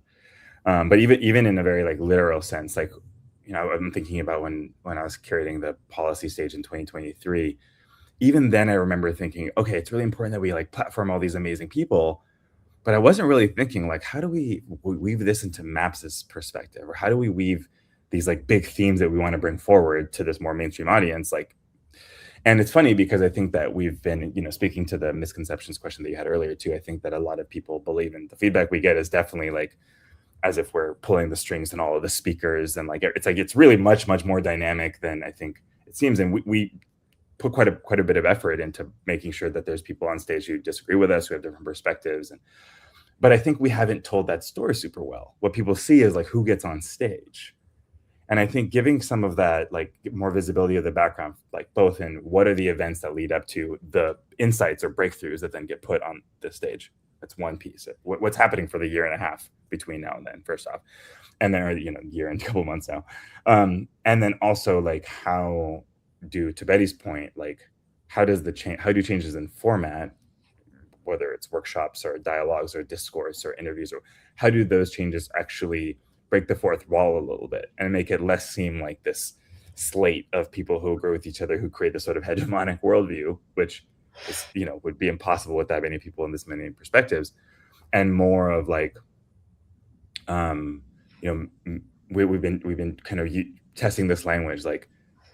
but even in a very like literal sense, like, you know, I'm thinking about when I was curating the policy stage in 2023. Even then, I remember thinking, okay, it's really important that we like platform all these amazing people, but I wasn't really thinking like, how do we weave this into MAPS's perspective, or how do we weave these like big themes that we want to bring forward to this more mainstream audience, like. And it's funny because I think that we've been, you know, speaking to the misconceptions question that you had earlier too, I think that a lot of people believe, and the feedback we get is definitely like as if we're pulling the strings and all of the speakers, and like it's really much more dynamic than I think it seems. And we put quite a bit of effort into making sure that there's people on stage who disagree with us, who have different perspectives. But I think we haven't told that story super well. What people see is like who gets on stage. And I think giving some of that, like more visibility of the background, like both in what are the events that lead up to the insights or breakthroughs that then get put on the stage. That's one piece. What's happening for the year and a half between now and then, first off, and then, you know, year and a couple months now. And then also like how do, to Betty's point, like how do changes in format, whether it's workshops or dialogues or discourse or interviews, or how do those changes actually break the fourth wall a little bit and make it less seem like this slate of people who agree with each other, who create this sort of hegemonic worldview, which is, you know, would be impossible with that many people and this many perspectives, and more of like, you know, we've been kind of testing this language. Like,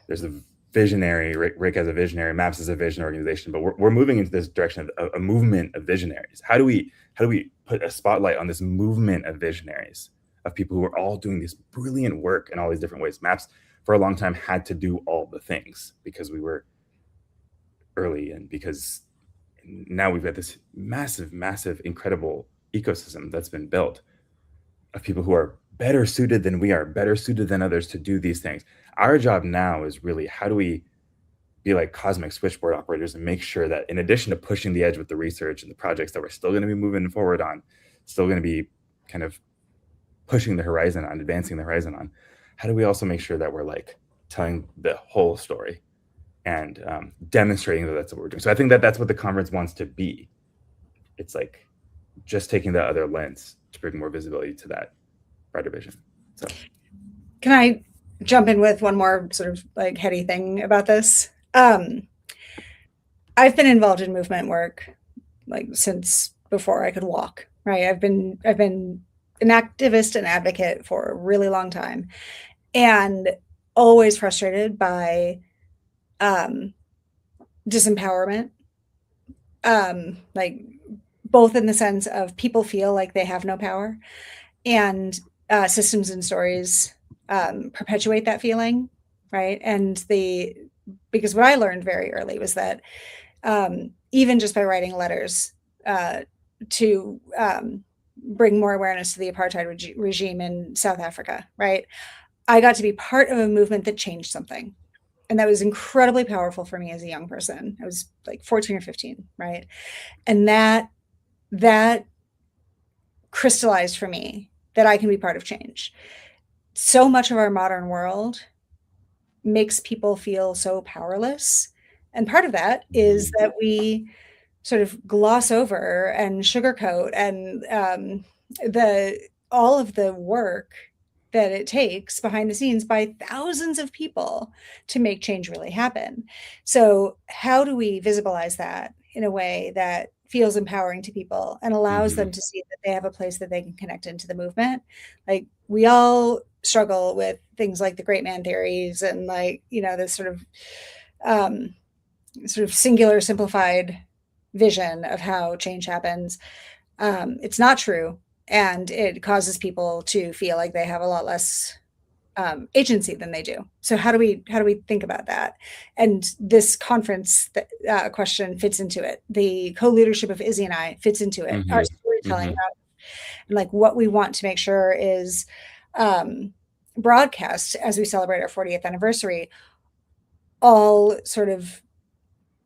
there's a visionary, Rick as a visionary, MAPS as a vision organization, but we're moving into this direction of a movement of visionaries. How do we put a spotlight on this movement of visionaries, of people who are all doing this brilliant work in all these different ways? MAPS for a long time had to do all the things because we were early, and because now we've got this massive, incredible ecosystem that's been built of people who are better suited than we are, better suited than others to do these things. Our job now is really, how do we be like cosmic switchboard operators and make sure that in addition to pushing the edge with the research and the projects that we're still going to be moving forward on, still going to be kind of pushing the horizon on, advancing the horizon on, how do we also make sure that we're like telling the whole story and demonstrating that that's what we're doing? So I think that that's what the conference wants to be. It's like just taking the other lens to bring more visibility to that brighter vision. So can I jump in with one more sort of like heady thing about this? I've been involved in movement work like since before I could walk, right? I've been an activist and advocate for a really long time, and always frustrated by disempowerment, like both in the sense of people feel like they have no power, and systems and stories perpetuate that feeling, right? And because what I learned very early was that even just by writing letters to bring more awareness to the apartheid regime in South Africa, right? I got to be part of a movement that changed something. And that was incredibly powerful for me as a young person. I was like 14 or 15, right? And that crystallized for me that I can be part of change. So much of our modern world makes people feel so powerless. And part of that is that we sort of gloss over and sugarcoat and all of the work that it takes behind the scenes by thousands of people to make change really happen. So how do we visibilize that in a way that feels empowering to people and allows them to see that they have a place that they can connect into the movement? Like, we all struggle with things like the great man theories and, like, you know, this sort of singular simplified vision of how change happens. It's not true. And it causes people to feel like they have a lot less agency than they do. So how do we think about that? And this conference question fits into it. The co-leadership of Izzy and I fits into it. Our storytelling, and like what we want to make sure is broadcast as we celebrate our 40th anniversary, all sort of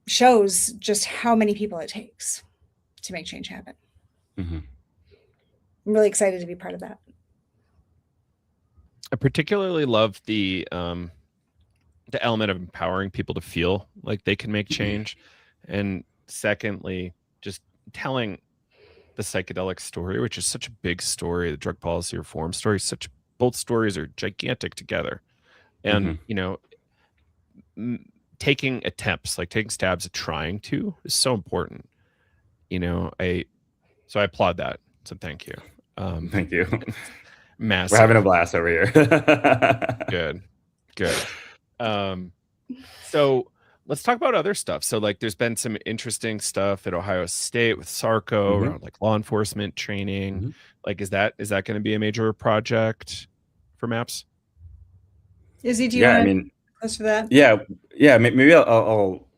shows just how many people it takes to make change happen. I'm really excited to be part of that. I particularly love the element of empowering people to feel like they can make change. And secondly, just telling the psychedelic story, which is such a big story, the drug policy reform story, both stories are gigantic together. And, you know, taking attempts, like taking stabs at trying to, is so important. You know, so I applaud that. So thank you. Thank you. Massive. We're having a blast over here. Good. So let's talk about other stuff. So, like, there's been some interesting stuff at Ohio State with Sarco around like law enforcement training. Like, is that going to be a major project for MAPS? Izzy, do you want to close for that? Yeah. Maybe I'll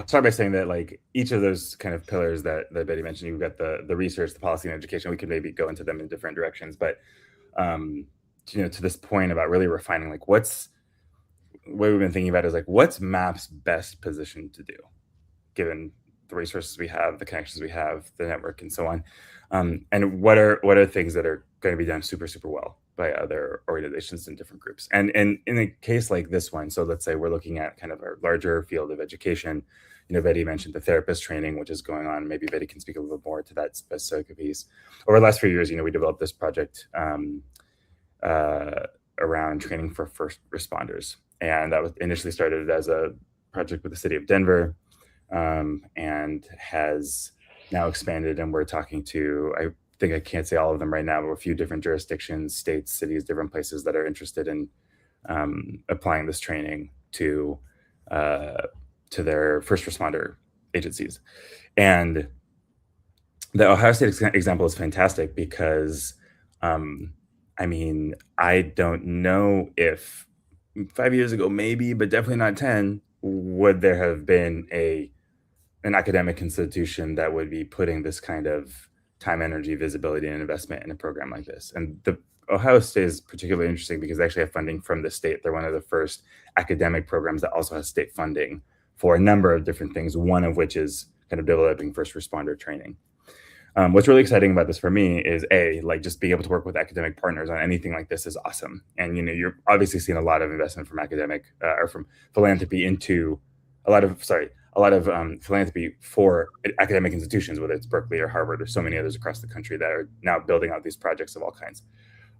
start by saying that, like, each of those kind of pillars that Betty mentioned, you've got the research, the policy, and education. We could maybe go into them in different directions, but you know, to this point about really refining, like, what we've been thinking about is, like, what's MAPS best positioned to do, given the resources we have, the connections we have, the network, and so on. And what are things that are going to be done super, super well by other organizations and different groups. And in a case like this one, so let's say we're looking at kind of a larger field of education. You know, Betty mentioned the therapist training, which is going on. Maybe Betty can speak a little bit more to that specific piece. Over the last few years, you know, we developed this project around training for first responders. And that was initially started as a project with the city of Denver, and has now expanded. And we're talking to, I think I can't say all of them right now, but a few different jurisdictions, states, cities, different places that are interested in applying this training to their first responder agencies. And the Ohio State example is fantastic because, I mean, I don't know if 5 years ago, maybe, but definitely not 10, would there have been an academic institution that would be putting this kind of time, energy, visibility, and investment in a program like this. And the Ohio State is particularly interesting because they actually have funding from the state. They're one of the first academic programs that also has state funding for a number of different things, one of which is kind of developing first responder training. What's really exciting about this for me is like just being able to work with academic partners on anything like this is awesome. And, you know, you're obviously seeing a lot of investment from academic or from philanthropy into a lot of philanthropy for academic institutions, whether it's Berkeley or Harvard or so many others across the country that are now building out these projects of all kinds.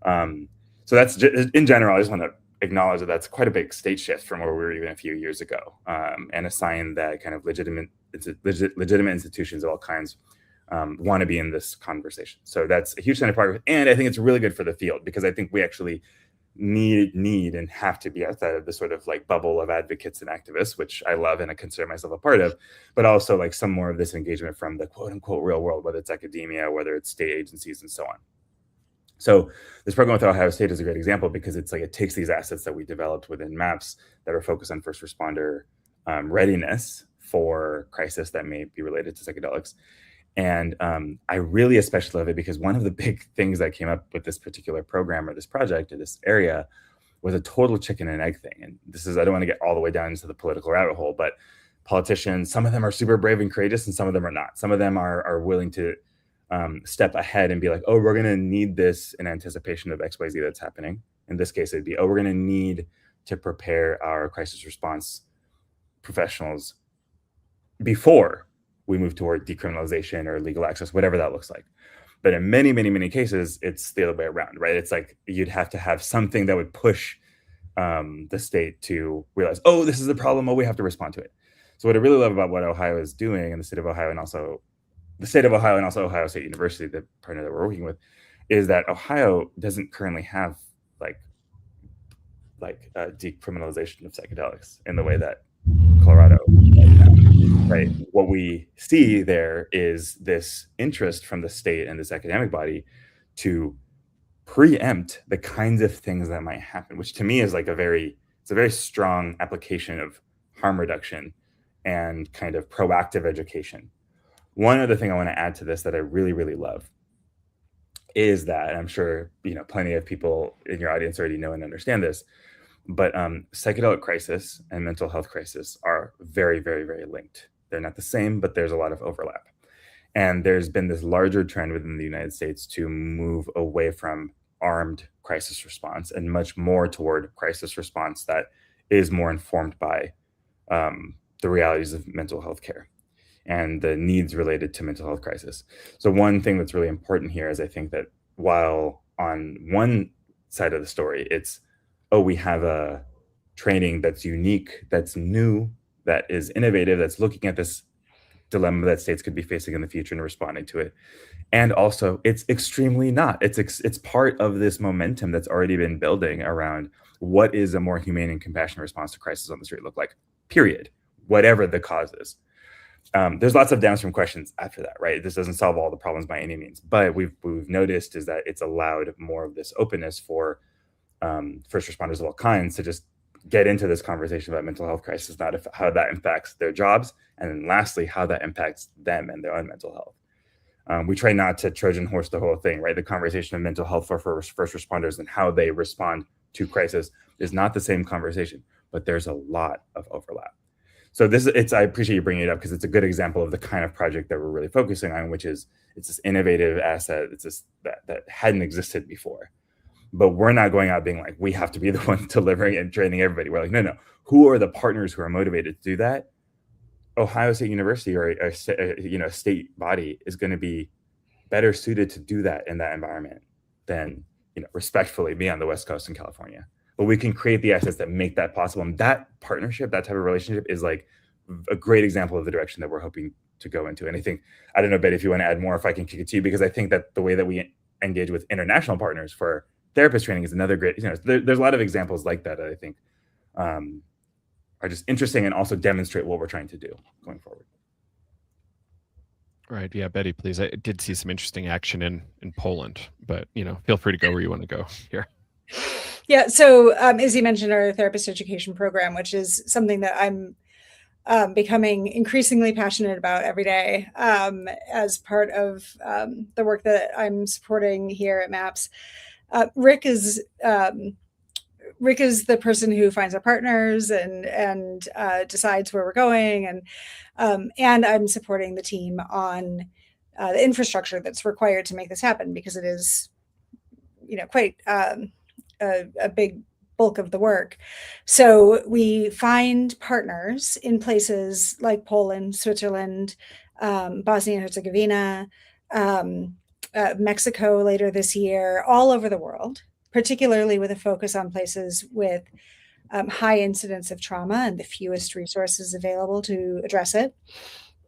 So that's in general, I just want to acknowledge that that's quite a big state shift from where we were even a few years ago, and a sign that kind of legitimate institutions of all kinds want to be in this conversation. So that's a huge sign of progress. And I think it's really good for the field because I think we actually need and have to be outside of the sort of like bubble of advocates and activists, which I love and I consider myself a part of, but also like some more of this engagement from the quote unquote real world, whether it's academia, whether it's state agencies and so on. So this program with Ohio State is a great example because it's like it takes these assets that we developed within MAPS that are focused on first responder readiness for crisis that may be related to psychedelics. And I really especially love it because one of the big things that came up with this particular program or this project or this area was a total chicken and egg thing. And this is, I don't want to get all the way down into the political rabbit hole, but politicians, some of them are super brave and courageous, and some of them are not. Some of them are willing to step ahead and be like, oh, we're going to need this in anticipation of XYZ that's happening. In this case, it'd be, oh, we're going to need to prepare our crisis response professionals before we move toward decriminalization or legal access, whatever that looks like. But in many, many, many cases, it's the other way around, right? It's like you'd have to have something that would push the state to realize, oh, this is the problem. Oh, we have to respond to it. So what I really love about what Ohio is doing, and the state of Ohio, and also Ohio State University, the partner that we're working with, is that Ohio doesn't currently have like decriminalization of psychedelics in the way that Colorado does, right? What we see there is this interest from the state and this academic body to preempt the kinds of things that might happen, which to me is like it's a very strong application of harm reduction and kind of proactive education. One other thing I want to add to this that I really, really love is that, and I'm sure plenty of people in your audience already know and understand this, but psychedelic crisis and mental health crisis are very, very, very linked. They're not the same, but there's a lot of overlap. And there's been this larger trend within the United States to move away from armed crisis response and much more toward crisis response that is more informed by the realities of mental health care and the needs related to mental health crisis. So one thing that's really important here is I think that while on one side of the story, it's, oh, we have a training that's unique, that's new, that is innovative, that's looking at this dilemma that states could be facing in the future and responding to it. And also, it's extremely not. It's part of this momentum that's already been building around what is a more humane and compassionate response to crisis on the street look like, period, whatever the cause is. There's lots of downstream questions after that, right? This doesn't solve all the problems by any means, but we've noticed is that it's allowed more of this openness for first responders of all kinds to just get into this conversation about mental health crisis, not how that impacts their jobs, and then lastly, how that impacts them and their own mental health. We try not to Trojan horse the whole thing, right? The conversation of mental health for first responders and how they respond to crisis is not the same conversation, but there's a lot of overlap. So I appreciate you bringing it up because it's a good example of the kind of project that we're really focusing on, which is it's this innovative asset. It's this that hadn't existed before. But we're not going out being like, we have to be the ones delivering and training everybody. We're like, no. Who are the partners who are motivated to do that? Ohio State University or a state body is going to be better suited to do that in that environment than respectfully be on the West Coast in California. But we can create the assets that make that possible. And that partnership, that type of relationship is like a great example of the direction that we're hoping to go into. And I don't know, Betty, if you want to add more, if I can kick it to you, because I think that the way that we engage with international partners for therapist training is another great, there's a lot of examples like that I think are just interesting and also demonstrate what we're trying to do going forward. Right. Yeah, Betty, please. I did see some interesting action in Poland, but feel free to go where you want to go here. Yeah. So as you mentioned, our therapist education program, which is something that I'm becoming increasingly passionate about every day as part of the work that I'm supporting here at MAPS. Rick is the person who finds our partners and decides where we're going, and I'm supporting the team on the infrastructure that's required to make this happen because it is, quite a big bulk of the work. So we find partners in places like Poland, Switzerland, Bosnia and Herzegovina, Mexico later this year, all over the world, particularly with a focus on places with high incidence of trauma and the fewest resources available to address it.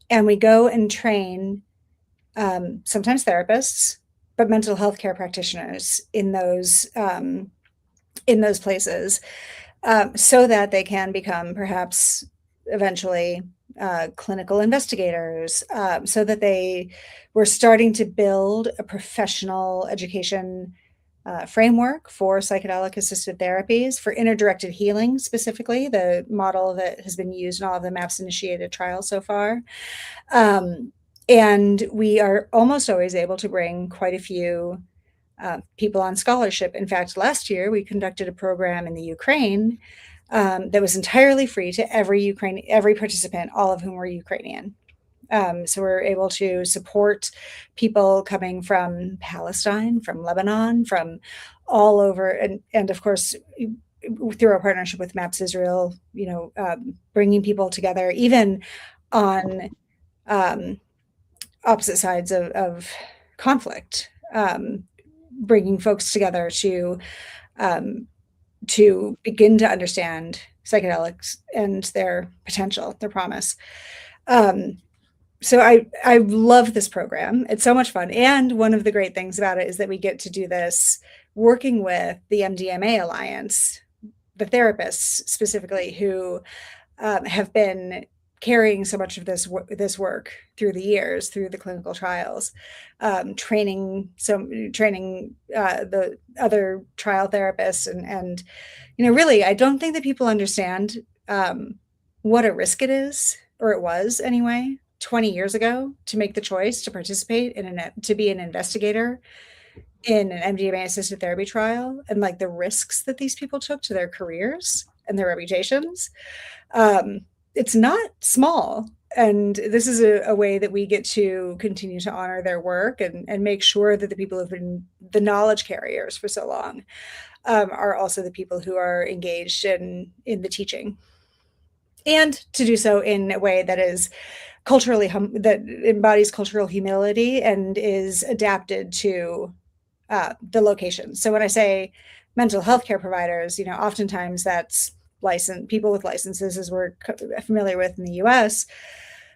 And we go and train sometimes therapists, but mental health care practitioners in those places so that they can become perhaps eventually clinical investigators, so that we're starting to build a professional education framework for psychedelic assisted therapies, for inner-directed healing specifically, the model that has been used in all of the MAPS initiated trials so far. And we are almost always able to bring quite a few people on scholarship. In fact, last year we conducted a program in the Ukraine that was entirely free to every participant, all of whom were Ukrainian. So we're able to support people coming from Palestine, from Lebanon, from all over, and of course, through our partnership with MAPS Israel, bringing people together, even on opposite sides of conflict, bringing folks together to begin to understand psychedelics and their potential, their promise. So I love this program. It's so much fun. And one of the great things about it is that we get to do this working with the MDMA Alliance, the therapists specifically who have been carrying so much of this work through the years, through the clinical trials, training the other trial therapists, and really, I don't think that people understand what a risk it is, or it was anyway, 20 years ago, to make the choice to participate to be an investigator in an MDMA assisted therapy trial, and like the risks that these people took to their careers and their reputations. It's not small. And this is a way that we get to continue to honor their work and make sure that the people who've been the knowledge carriers for so long are also the people who are engaged in the teaching. And to do so in a way that is that embodies cultural humility and is adapted to the location. So when I say mental health care providers, oftentimes that's people with licenses, as we're familiar with in the US,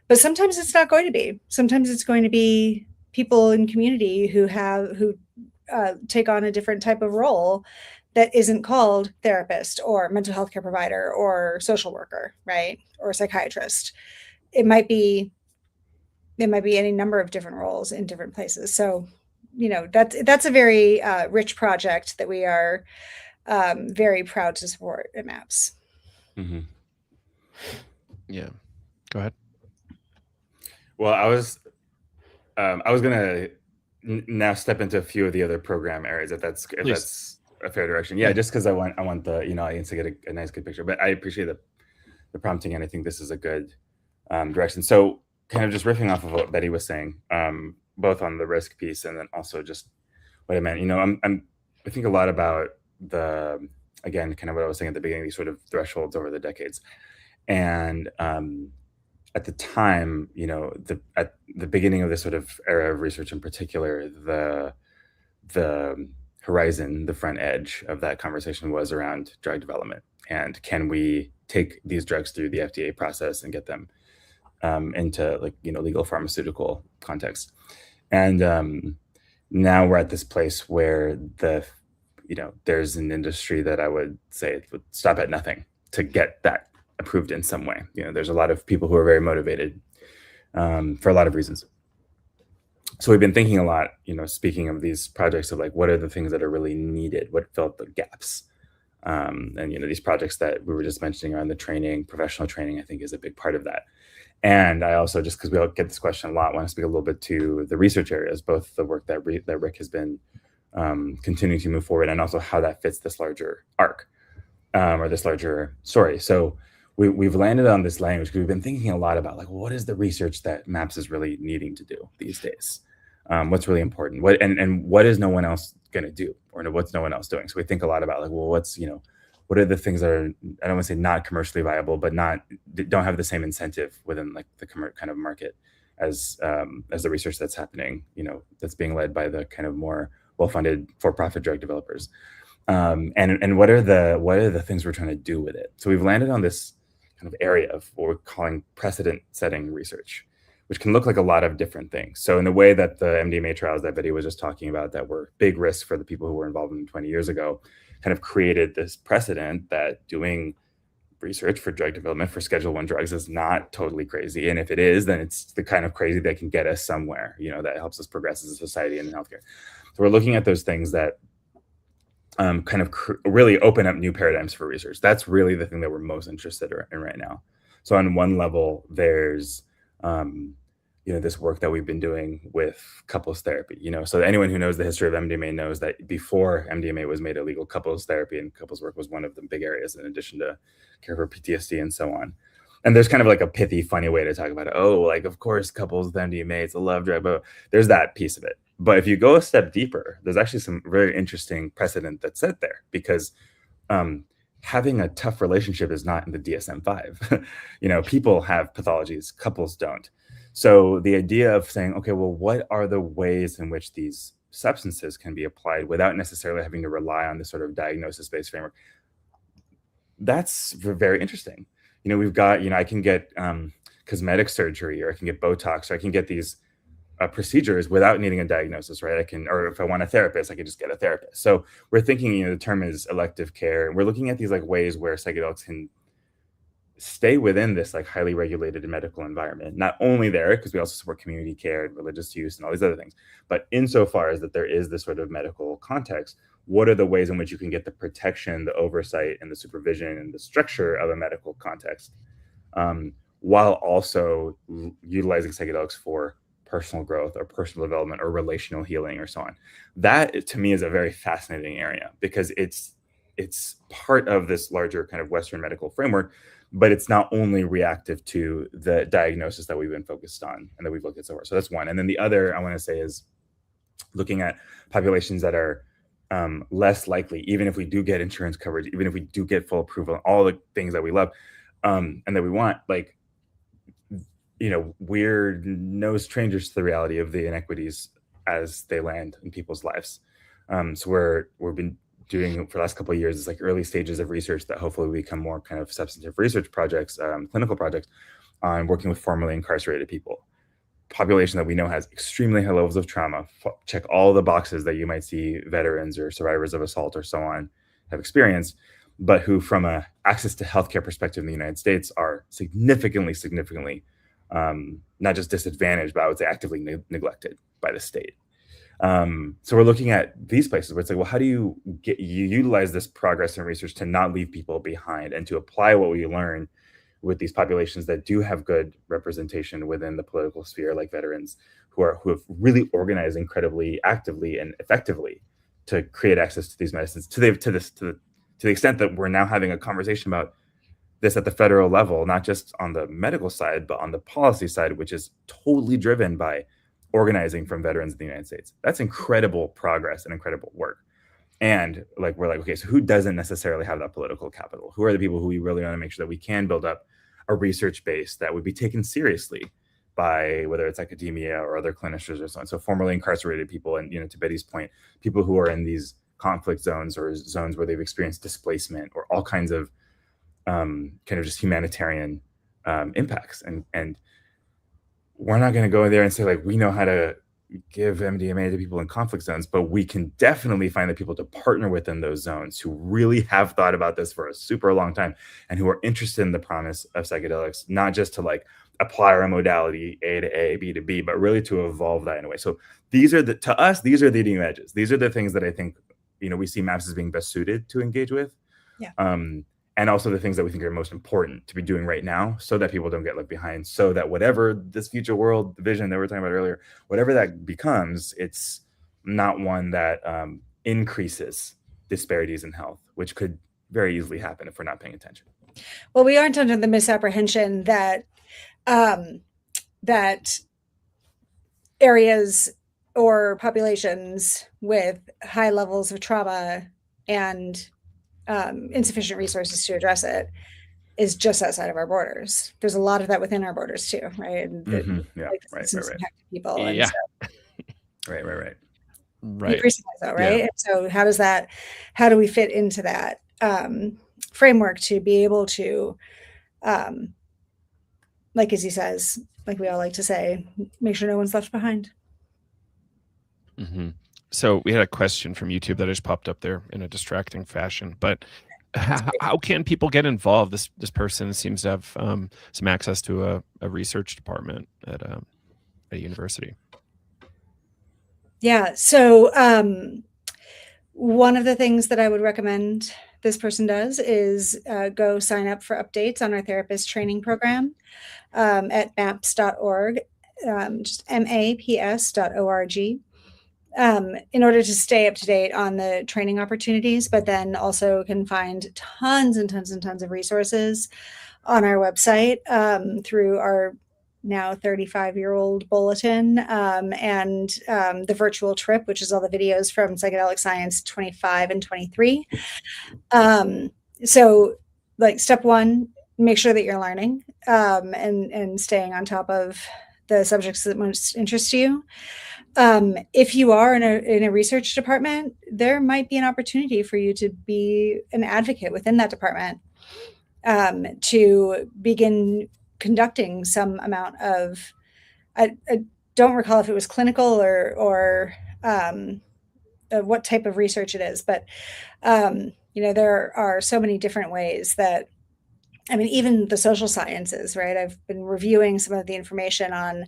but sometimes it's not going to be. Sometimes it's going to be people in community who take on a different type of role that isn't called therapist or mental health care provider or social worker, right? Or psychiatrist. It might be any number of different roles in different places. So, that's a very rich project that we are very proud to support at MAPS. Mm-hmm. Yeah. Go ahead. Well, I was gonna now step into a few of the other program areas, if that's a fair direction. Yeah, just because I want the audience to get a nice good picture. But I appreciate the prompting, and I think this is a good direction. So, kind of just riffing off of what Betty was saying, both on the risk piece and then also just what I meant. I think a lot about again, kind of what I was saying at the beginning, these sort of thresholds over the decades. And at the time, at the beginning of this sort of era of research in particular, the horizon, the front edge of that conversation was around drug development. And can we take these drugs through the FDA process and get them into legal pharmaceutical context? And now we're at this place where there's an industry that I would say would stop at nothing to get that approved in some way. There's a lot of people who are very motivated for a lot of reasons. So we've been thinking a lot, speaking of these projects, of like, what are the things that are really needed? What filled the gaps? And these projects that we were just mentioning around the training, professional training, I think is a big part of that. And I also, just because we all get this question a lot, want to speak a little bit to the research areas, both the work that Rick has been continuing to move forward, and also how that fits this larger arc or this larger story. So we've landed on this language because we've been thinking a lot about, like, what is the research that MAPS is really needing to do these days? What's really important? And what is no one else going to do, or what's no one else doing? So we think a lot about, like, well, what are the things that are, I don't want to say not commercially viable, but don't have the same incentive within like the kind of market as the research that's happening, that's being led by the kind of more well-funded for-profit drug developers. And what are the things we're trying to do with it? So we've landed on this kind of area of what we're calling precedent-setting research, which can look like a lot of different things. So in the way that the MDMA trials that Betty was just talking about, that were big risks for the people who were involved in them 20 years ago, kind of created this precedent that doing research for drug development for Schedule I drugs is not totally crazy. And if it is, then it's the kind of crazy that can get us somewhere, that helps us progress as a society and in healthcare. So we're looking at those things that kind of really open up new paradigms for research. That's really the thing that we're most interested in right now. So on one level, there's this work that we've been doing with couples therapy. So anyone who knows the history of MDMA knows that before MDMA was made illegal, couples therapy and couples work was one of the big areas, in addition to care for PTSD and so on. And there's kind of like a pithy, funny way to talk about it. Oh, like, of course, couples with MDMA, it's a love drug, but there's that piece of it. But if you go a step deeper, there's actually some very interesting precedent that's set there, because having a tough relationship is not in the DSM-5. People have pathologies, couples don't. So the idea of saying, okay, well, what are the ways in which these substances can be applied without necessarily having to rely on this sort of diagnosis-based framework? That's very interesting. We've got, I can get cosmetic surgery, or I can get Botox, or I can get these procedures without needing a diagnosis, right? Or if I want a therapist, I can just get a therapist. So we're thinking, the term is elective care, and we're looking at these like ways where psychedelics can stay within this like highly regulated medical environment. Not only there, because we also support community care and religious use and all these other things, but insofar as that there is this sort of medical context, what are the ways in which you can get the protection, the oversight, and the supervision and the structure of a medical context, while also utilizing psychedelics for personal growth or personal development or relational healing or so on? That, to me, is a very fascinating area, because it's part of this larger kind of Western medical framework, but it's not only reactive to the diagnosis that we've been focused on and that we've looked at so far. So that's one. And then the other I want to say is looking at populations that are less likely, even if we do get insurance coverage, even if we do get full approval, all the things that we love and that we want, like, we're no strangers to the reality of the inequities as they land in people's lives. So we've been doing for the last couple of years is like early stages of research that hopefully will become more kind of substantive research projects, clinical projects, on working with formerly incarcerated people, population that we know has extremely high levels of trauma, check all the boxes that you might see veterans or survivors of assault or so on have experienced, but who, from a access to healthcare perspective in the United States, are significantly not just disadvantaged, but I would say actively neglected by the state. So we're looking at these places where it's like, well, how do you utilize this progress and research to not leave people behind and to apply what we learn with these populations that do have good representation within the political sphere, like veterans who have really organized incredibly actively and effectively to create access to these medicines to the extent that we're now having a conversation about this at the federal level, not just on the medical side, but on the policy side, which is totally driven by organizing from veterans in the United States. That's incredible progress and incredible work. And like, we're like, okay, so who doesn't necessarily have that political capital? Who are the people who we really want to make sure that we can build up a research base that would be taken seriously by whether it's academia or other clinicians or so on. So formerly incarcerated people, and, to Betty's point, people who are in these conflict zones or zones where they've experienced displacement or all kinds of kind of just humanitarian impacts. And we're not going to go in there and say, like, we know how to give MDMA to people in conflict zones, but we can definitely find the people to partner with in those zones who really have thought about this for a super long time and who are interested in the promise of psychedelics, not just to like apply our modality A to A, B to B, but really to evolve that in a way. So these are to us, these are the leading edges. These are the things that I think, we see MAPS as being best suited to engage with. Yeah. And also the things that we think are most important to be doing right now so that people don't get left behind, so that whatever this future world, the vision that we were talking about earlier, whatever that becomes, it's not one that increases disparities in health, which could very easily happen if we're not paying attention. Well, we aren't under the misapprehension that that areas or populations with high levels of trauma and insufficient resources to address it is just outside of our borders. There's a lot of that within our borders too, right? Yeah, right. People. Yeah. So, right. You presupposize that, right? Yeah. And so how do we fit into that framework to be able to, like as he says, like we all like to say, make sure no one's left behind. Mm-hmm. So we had a question from YouTube that just popped up there in a distracting fashion, but how can people get involved? This person seems to have some access to a research department at a university. Yeah. So one of the things that I would recommend this person does is go sign up for updates on our therapist training program at maps.org. just maps.org, in order to stay up to date on the training opportunities, but then also can find tons and tons and tons of resources on our website through our now 35-year-old bulletin and the virtual trip, which is all the videos from Psychedelic Science 25 and 23. So like step one, make sure that you're learning and staying on top of the subjects that most interest you. If you are in a research department, there might be an opportunity for you to be an advocate within that department, to begin conducting some amount of, I don't recall if it was clinical or what type of research it is, but there are so many different ways that, I mean, even the social sciences, right? I've been reviewing some of the information on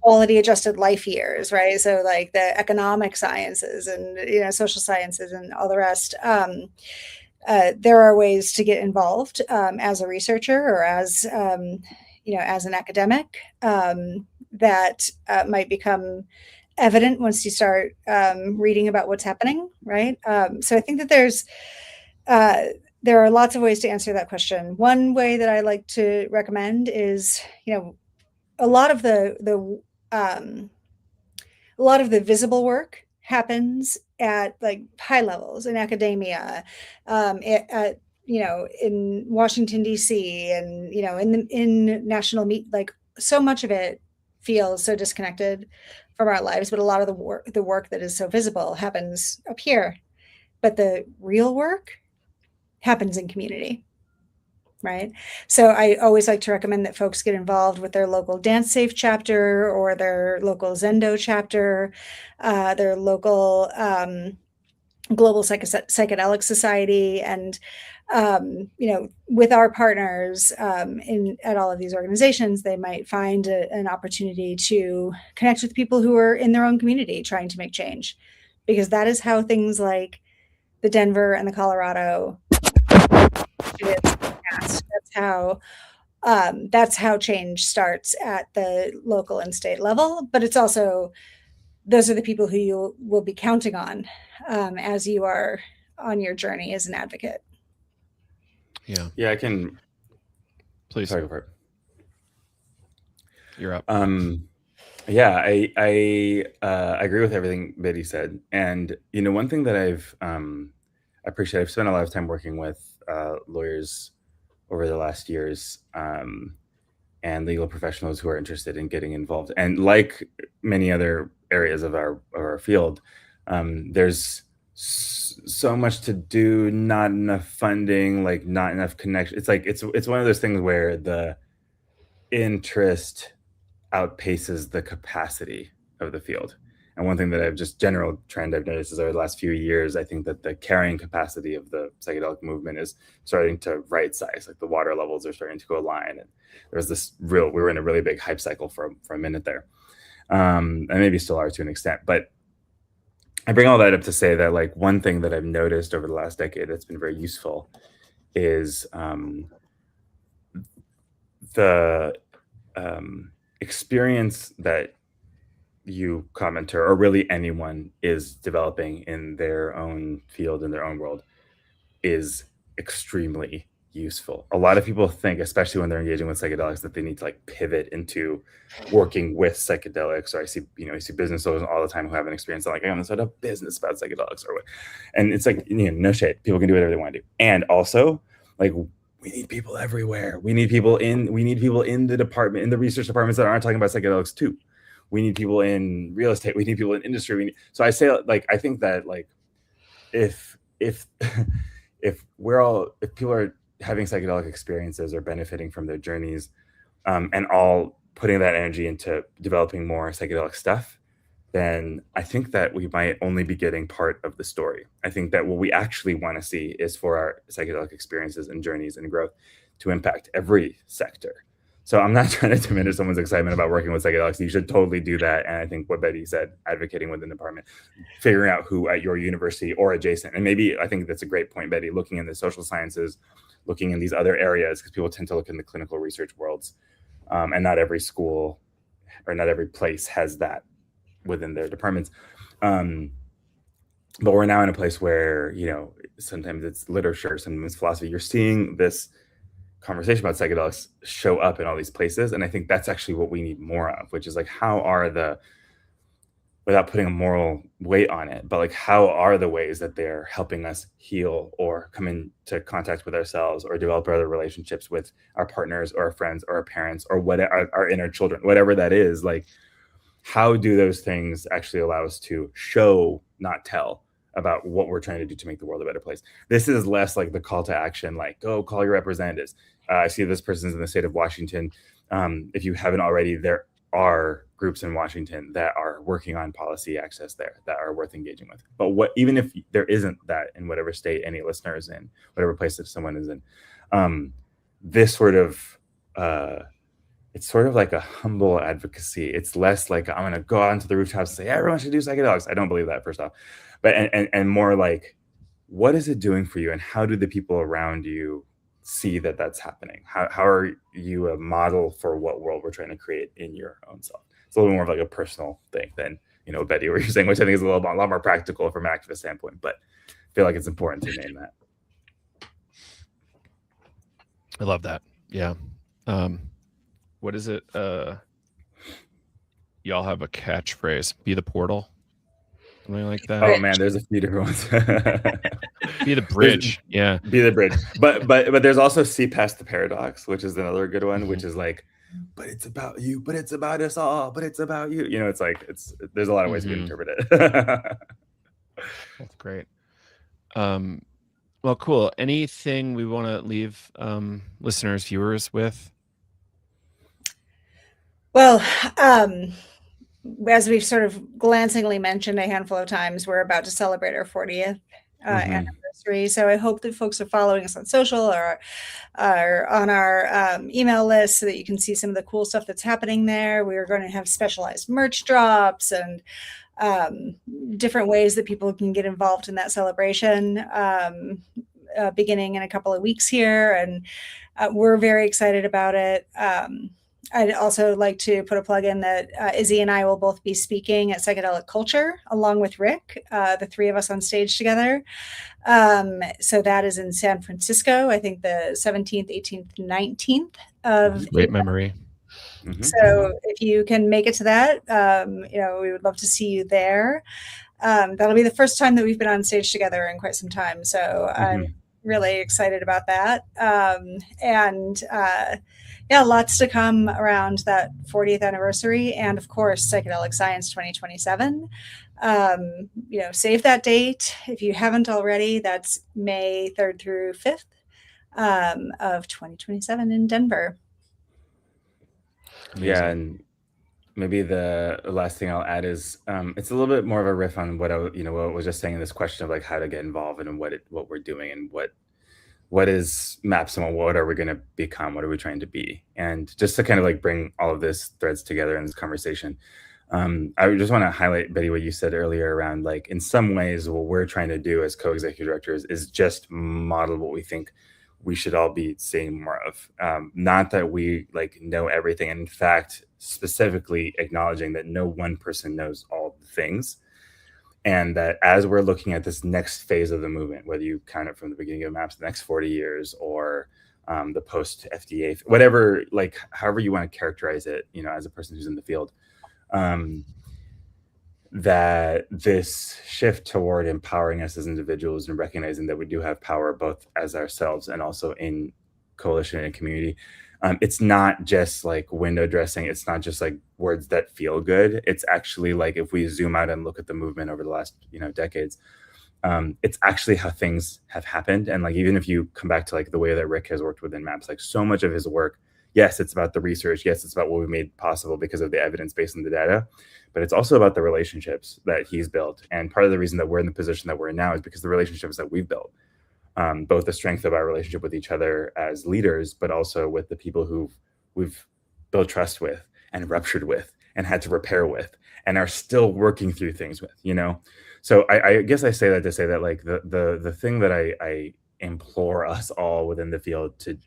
quality adjusted life years, right? So like the economic sciences and, social sciences and all the rest. There are ways to get involved as a researcher or as an academic that might become evident once you start reading about what's happening, right? So I think that there are lots of ways to answer that question. One way that I like to recommend is, a lot of the visible work happens at like high levels in academia, in Washington, D.C. and, in national like so much of it feels so disconnected from our lives, but a lot of the work that is so visible happens up here. But the real work happens in community, right? So I always like to recommend that folks get involved with their local Dance Safe chapter or their local Zendo chapter, their local Global Psychedelic Society, and with our partners at all of these organizations, they might find an opportunity to connect with people who are in their own community trying to make change, because that is how things like the Denver and the Colorado. That's how change starts at the local and state level, but it's also, those are the people who you will be counting on as you are on your journey as an advocate. Yeah, I can. Please. Sorry, go for it. You're up. Yeah, I agree with everything Betty said, and one thing that I've appreciated, I've spent a lot of time working with lawyers over the last years, and legal professionals who are interested in getting involved. And like many other areas of our field, there's so much to do, not enough funding, like not enough connection. It's like it's one of those things where the interest outpaces the capacity of the field. And one thing that general trend I've noticed is over the last few years, I think that the carrying capacity of the psychedelic movement is starting to right size. Like the water levels are starting to go align. And there's we were in a really big hype cycle for a minute there. And maybe still are to an extent. But I bring all that up to say that like one thing that I've noticed over the last decade that's been very useful is the experience that you commenter, or really anyone is developing in their own field, in their own world, is extremely useful. A lot of people think, especially when they're engaging with psychedelics, that they need to like pivot into working with psychedelics. Or I see business owners all the time who have an experience like, I'm going to start a business about psychedelics or what. And it's like, no shit, people can do whatever they want to do. And also, like, we need people everywhere. We need people in the department, in the research departments that aren't talking about psychedelics too. We need people in real estate. We need people in industry. So I say, like, I think that like, if people are having psychedelic experiences or benefiting from their journeys, and all putting that energy into developing more psychedelic stuff, then I think that we might only be getting part of the story. I think that what we actually want to see is for our psychedelic experiences and journeys and growth to impact every sector. So I'm not trying to diminish someone's excitement about working with psychedelics. You should totally do that. And I think what Betty said, advocating within the department, figuring out who at your university or adjacent, and maybe I think that's a great point, Betty, looking in the social sciences, looking in these other areas, because people tend to look in the clinical research worlds, and not every school or not every place has that within their departments. But we're now in a place where, you know, sometimes it's literature, sometimes it's philosophy. You're seeing this conversation about psychedelics show up in all these places. And I think that's actually what we need more of, which is like, how are the, without putting a moral weight on it, but like, how are the ways that they're helping us heal or come into contact with ourselves or develop other relationships with our partners or our friends or our parents or what our inner children, whatever that is, like, how do those things actually allow us to show, not tell, about what we're trying to do to make the world a better place? This is less like the call to action, like, go call your representatives. I see this person's in the state of Washington. If you haven't already, there are groups in Washington that are working on policy access there that are worth engaging with. But what, even if there isn't that in whatever state any listener is in, whatever place that someone is in, this sort of, it's sort of like a humble advocacy. It's less like, I'm going to go out into the rooftops and say, everyone should do psychedelics. I don't believe that, first off. But, and more like, what is it doing for you? And how do the people around you see that that's happening? How are you a model for what world we're trying to create in your own self? It's a little more of like a personal thing than, you know, Betty, what you're saying, which I think is a lot more practical from an activist standpoint, but I feel like it's important to name that. I love that. Yeah. What is it? Y'all have a catchphrase, be the portal. Something like that. Oh man, there's a few different ones. Be the bridge. Yeah. Be the bridge. But there's also see past the paradox, which is another good one, which is like, but it's about you, but it's about us all, but it's about you. You know, it's like, there's a lot of ways we interpret it. That's great. Well, cool. Anything we want to leave listeners, viewers with? Well, as we've sort of glancingly mentioned a handful of times, we're about to celebrate our 40th anniversary. So I hope that folks are following us on social or are on our email list so that you can see some of the cool stuff that's happening there. We're going to have specialized merch drops and different ways that people can get involved in that celebration beginning in a couple of weeks here. And we're very excited about it. I'd also like to put a plug in that Izzy and I will both be speaking at Psychedelic Culture along with Rick, the three of us on stage together. So that is in San Francisco, I think the 17th, 18th, 19th of Great memory. So if you can make it to that, you know, we would love to see you there. That'll be the first time that we've been on stage together in quite some time. So I'm really excited about that. Yeah, lots to come around that 40th anniversary. And of course, Psychedelic Science 2027. You know, save that date if you haven't already. That's May 3rd through 5th of 2027 in Denver. Amazing. Yeah, and maybe the last thing I'll add is it's a little bit more of a riff on what I was just saying in this question of like how to get involved and what we're doing and what is MAPS and what are we going to become? What are we trying to be? And just to kind of like bring all of this threads together in this conversation, I just want to highlight, Betty, what you said earlier around like, in some ways, what we're trying to do as co-executive directors is just model what we think we should all be seeing more of. Not that we like know everything. And in fact, specifically acknowledging that no one person knows all the things. And that as we're looking at this next phase of the movement, whether you count it from the beginning of MAPS, the next 40 years, or the post FDA, whatever, like however you want to characterize it, you know, as a person who's in the field, that this shift toward empowering us as individuals and recognizing that we do have power both as ourselves and also in coalition and community. It's not just like window dressing. It's not just like words that feel good. It's actually like, if we zoom out and look at the movement over the last, decades, it's actually how things have happened. And like, even if you come back to like the way that Rick has worked within MAPS, like so much of his work, yes, it's about the research. Yes, it's about what we made possible because of the evidence based on the data, but it's also about the relationships that he's built. And part of the reason that we're in the position that we're in now is because the relationships that we've built. Both the strength of our relationship with each other as leaders, but also with the people who we've built trust with and ruptured with and had to repair with and are still working through things with, So I guess I say that to say that like the thing that I implore us all within the field to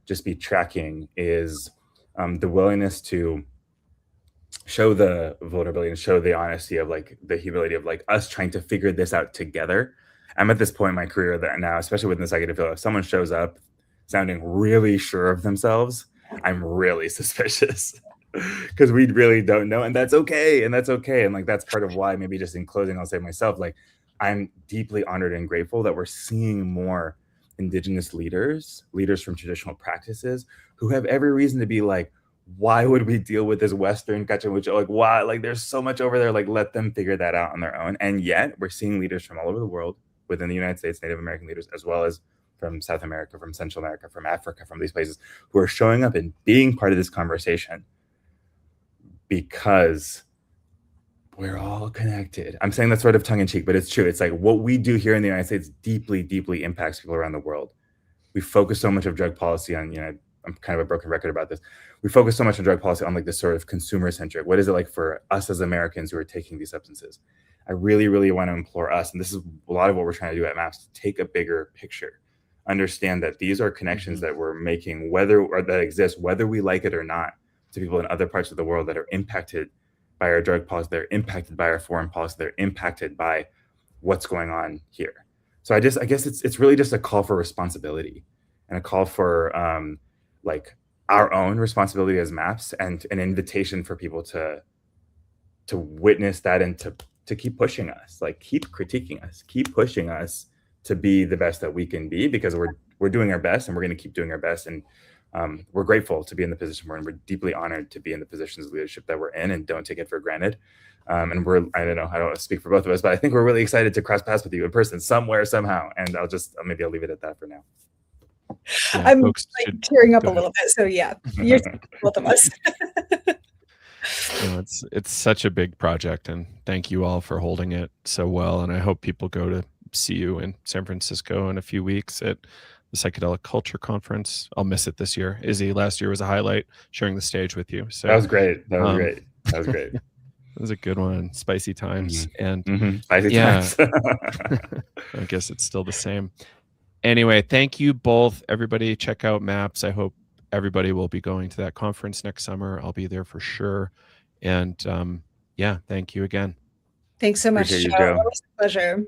just be tracking is the willingness to show the vulnerability and show the honesty of like the humility of like us trying to figure this out together. I'm at this point in my career that now, especially within the psychedelic field, if someone shows up sounding really sure of themselves, I'm really suspicious because we really don't know. And that's okay. And that's okay. And like, that's part of why, maybe just in closing, I'll say myself, like, I'm deeply honored and grateful that we're seeing more indigenous leaders from traditional practices who have every reason to be like, why would we deal with this Western culture? Which, like, why? Like, there's so much over there. Like, let them figure that out on their own. And yet, we're seeing leaders from all over the world, within the United States, Native American leaders, as well as from South America, from Central America, from Africa, from these places, who are showing up and being part of this conversation because we're all connected. I'm saying that sort of tongue in cheek, but it's true. It's like what we do here in the United States deeply, deeply impacts people around the world. We focus so much of drug policy on, I'm kind of a broken record about this. We focus so much on drug policy on like this sort of consumer centric. What is it like for us as Americans who are taking these substances? I really, really want to implore us, and this is a lot of what we're trying to do at MAPS, to take a bigger picture. Understand that these are connections that we're making, that exist, whether we like it or not, to people in other parts of the world that are impacted by our drug policy, they're impacted by our foreign policy, they're impacted by what's going on here. So I guess it's really just a call for responsibility and a call for like our own responsibility as MAPS, and an invitation for people to witness that and to keep pushing us, like keep critiquing us, keep pushing us to be the best that we can be, because we're doing our best and we're going to keep doing our best. And we're grateful to be in the position we're in. We're deeply honored to be in the positions of leadership that we're in, and don't take it for granted. And I don't know, I don't want to speak for both of us, but I think we're really excited to cross paths with you in person somewhere, somehow. And maybe I'll leave it at that for now. Yeah, I'm like tearing up a little bit. So yeah, you're both of us. No, it's such a big project, and thank you all for holding it so well. And I hope people go to see you in San Francisco in a few weeks at the Psychedelic Culture Conference. I'll miss it this year. Izzy, last year was a highlight, sharing the stage with you. So that was great. That was great. That was great. It was a good one. Spicy times. And spicy times. I guess it's still the same. Anyway, thank you both. Everybody check out MAPS. I hope everybody will be going to that conference next summer. I'll be there for sure. And yeah, thank you again. Thanks so much, Joe. It was a pleasure.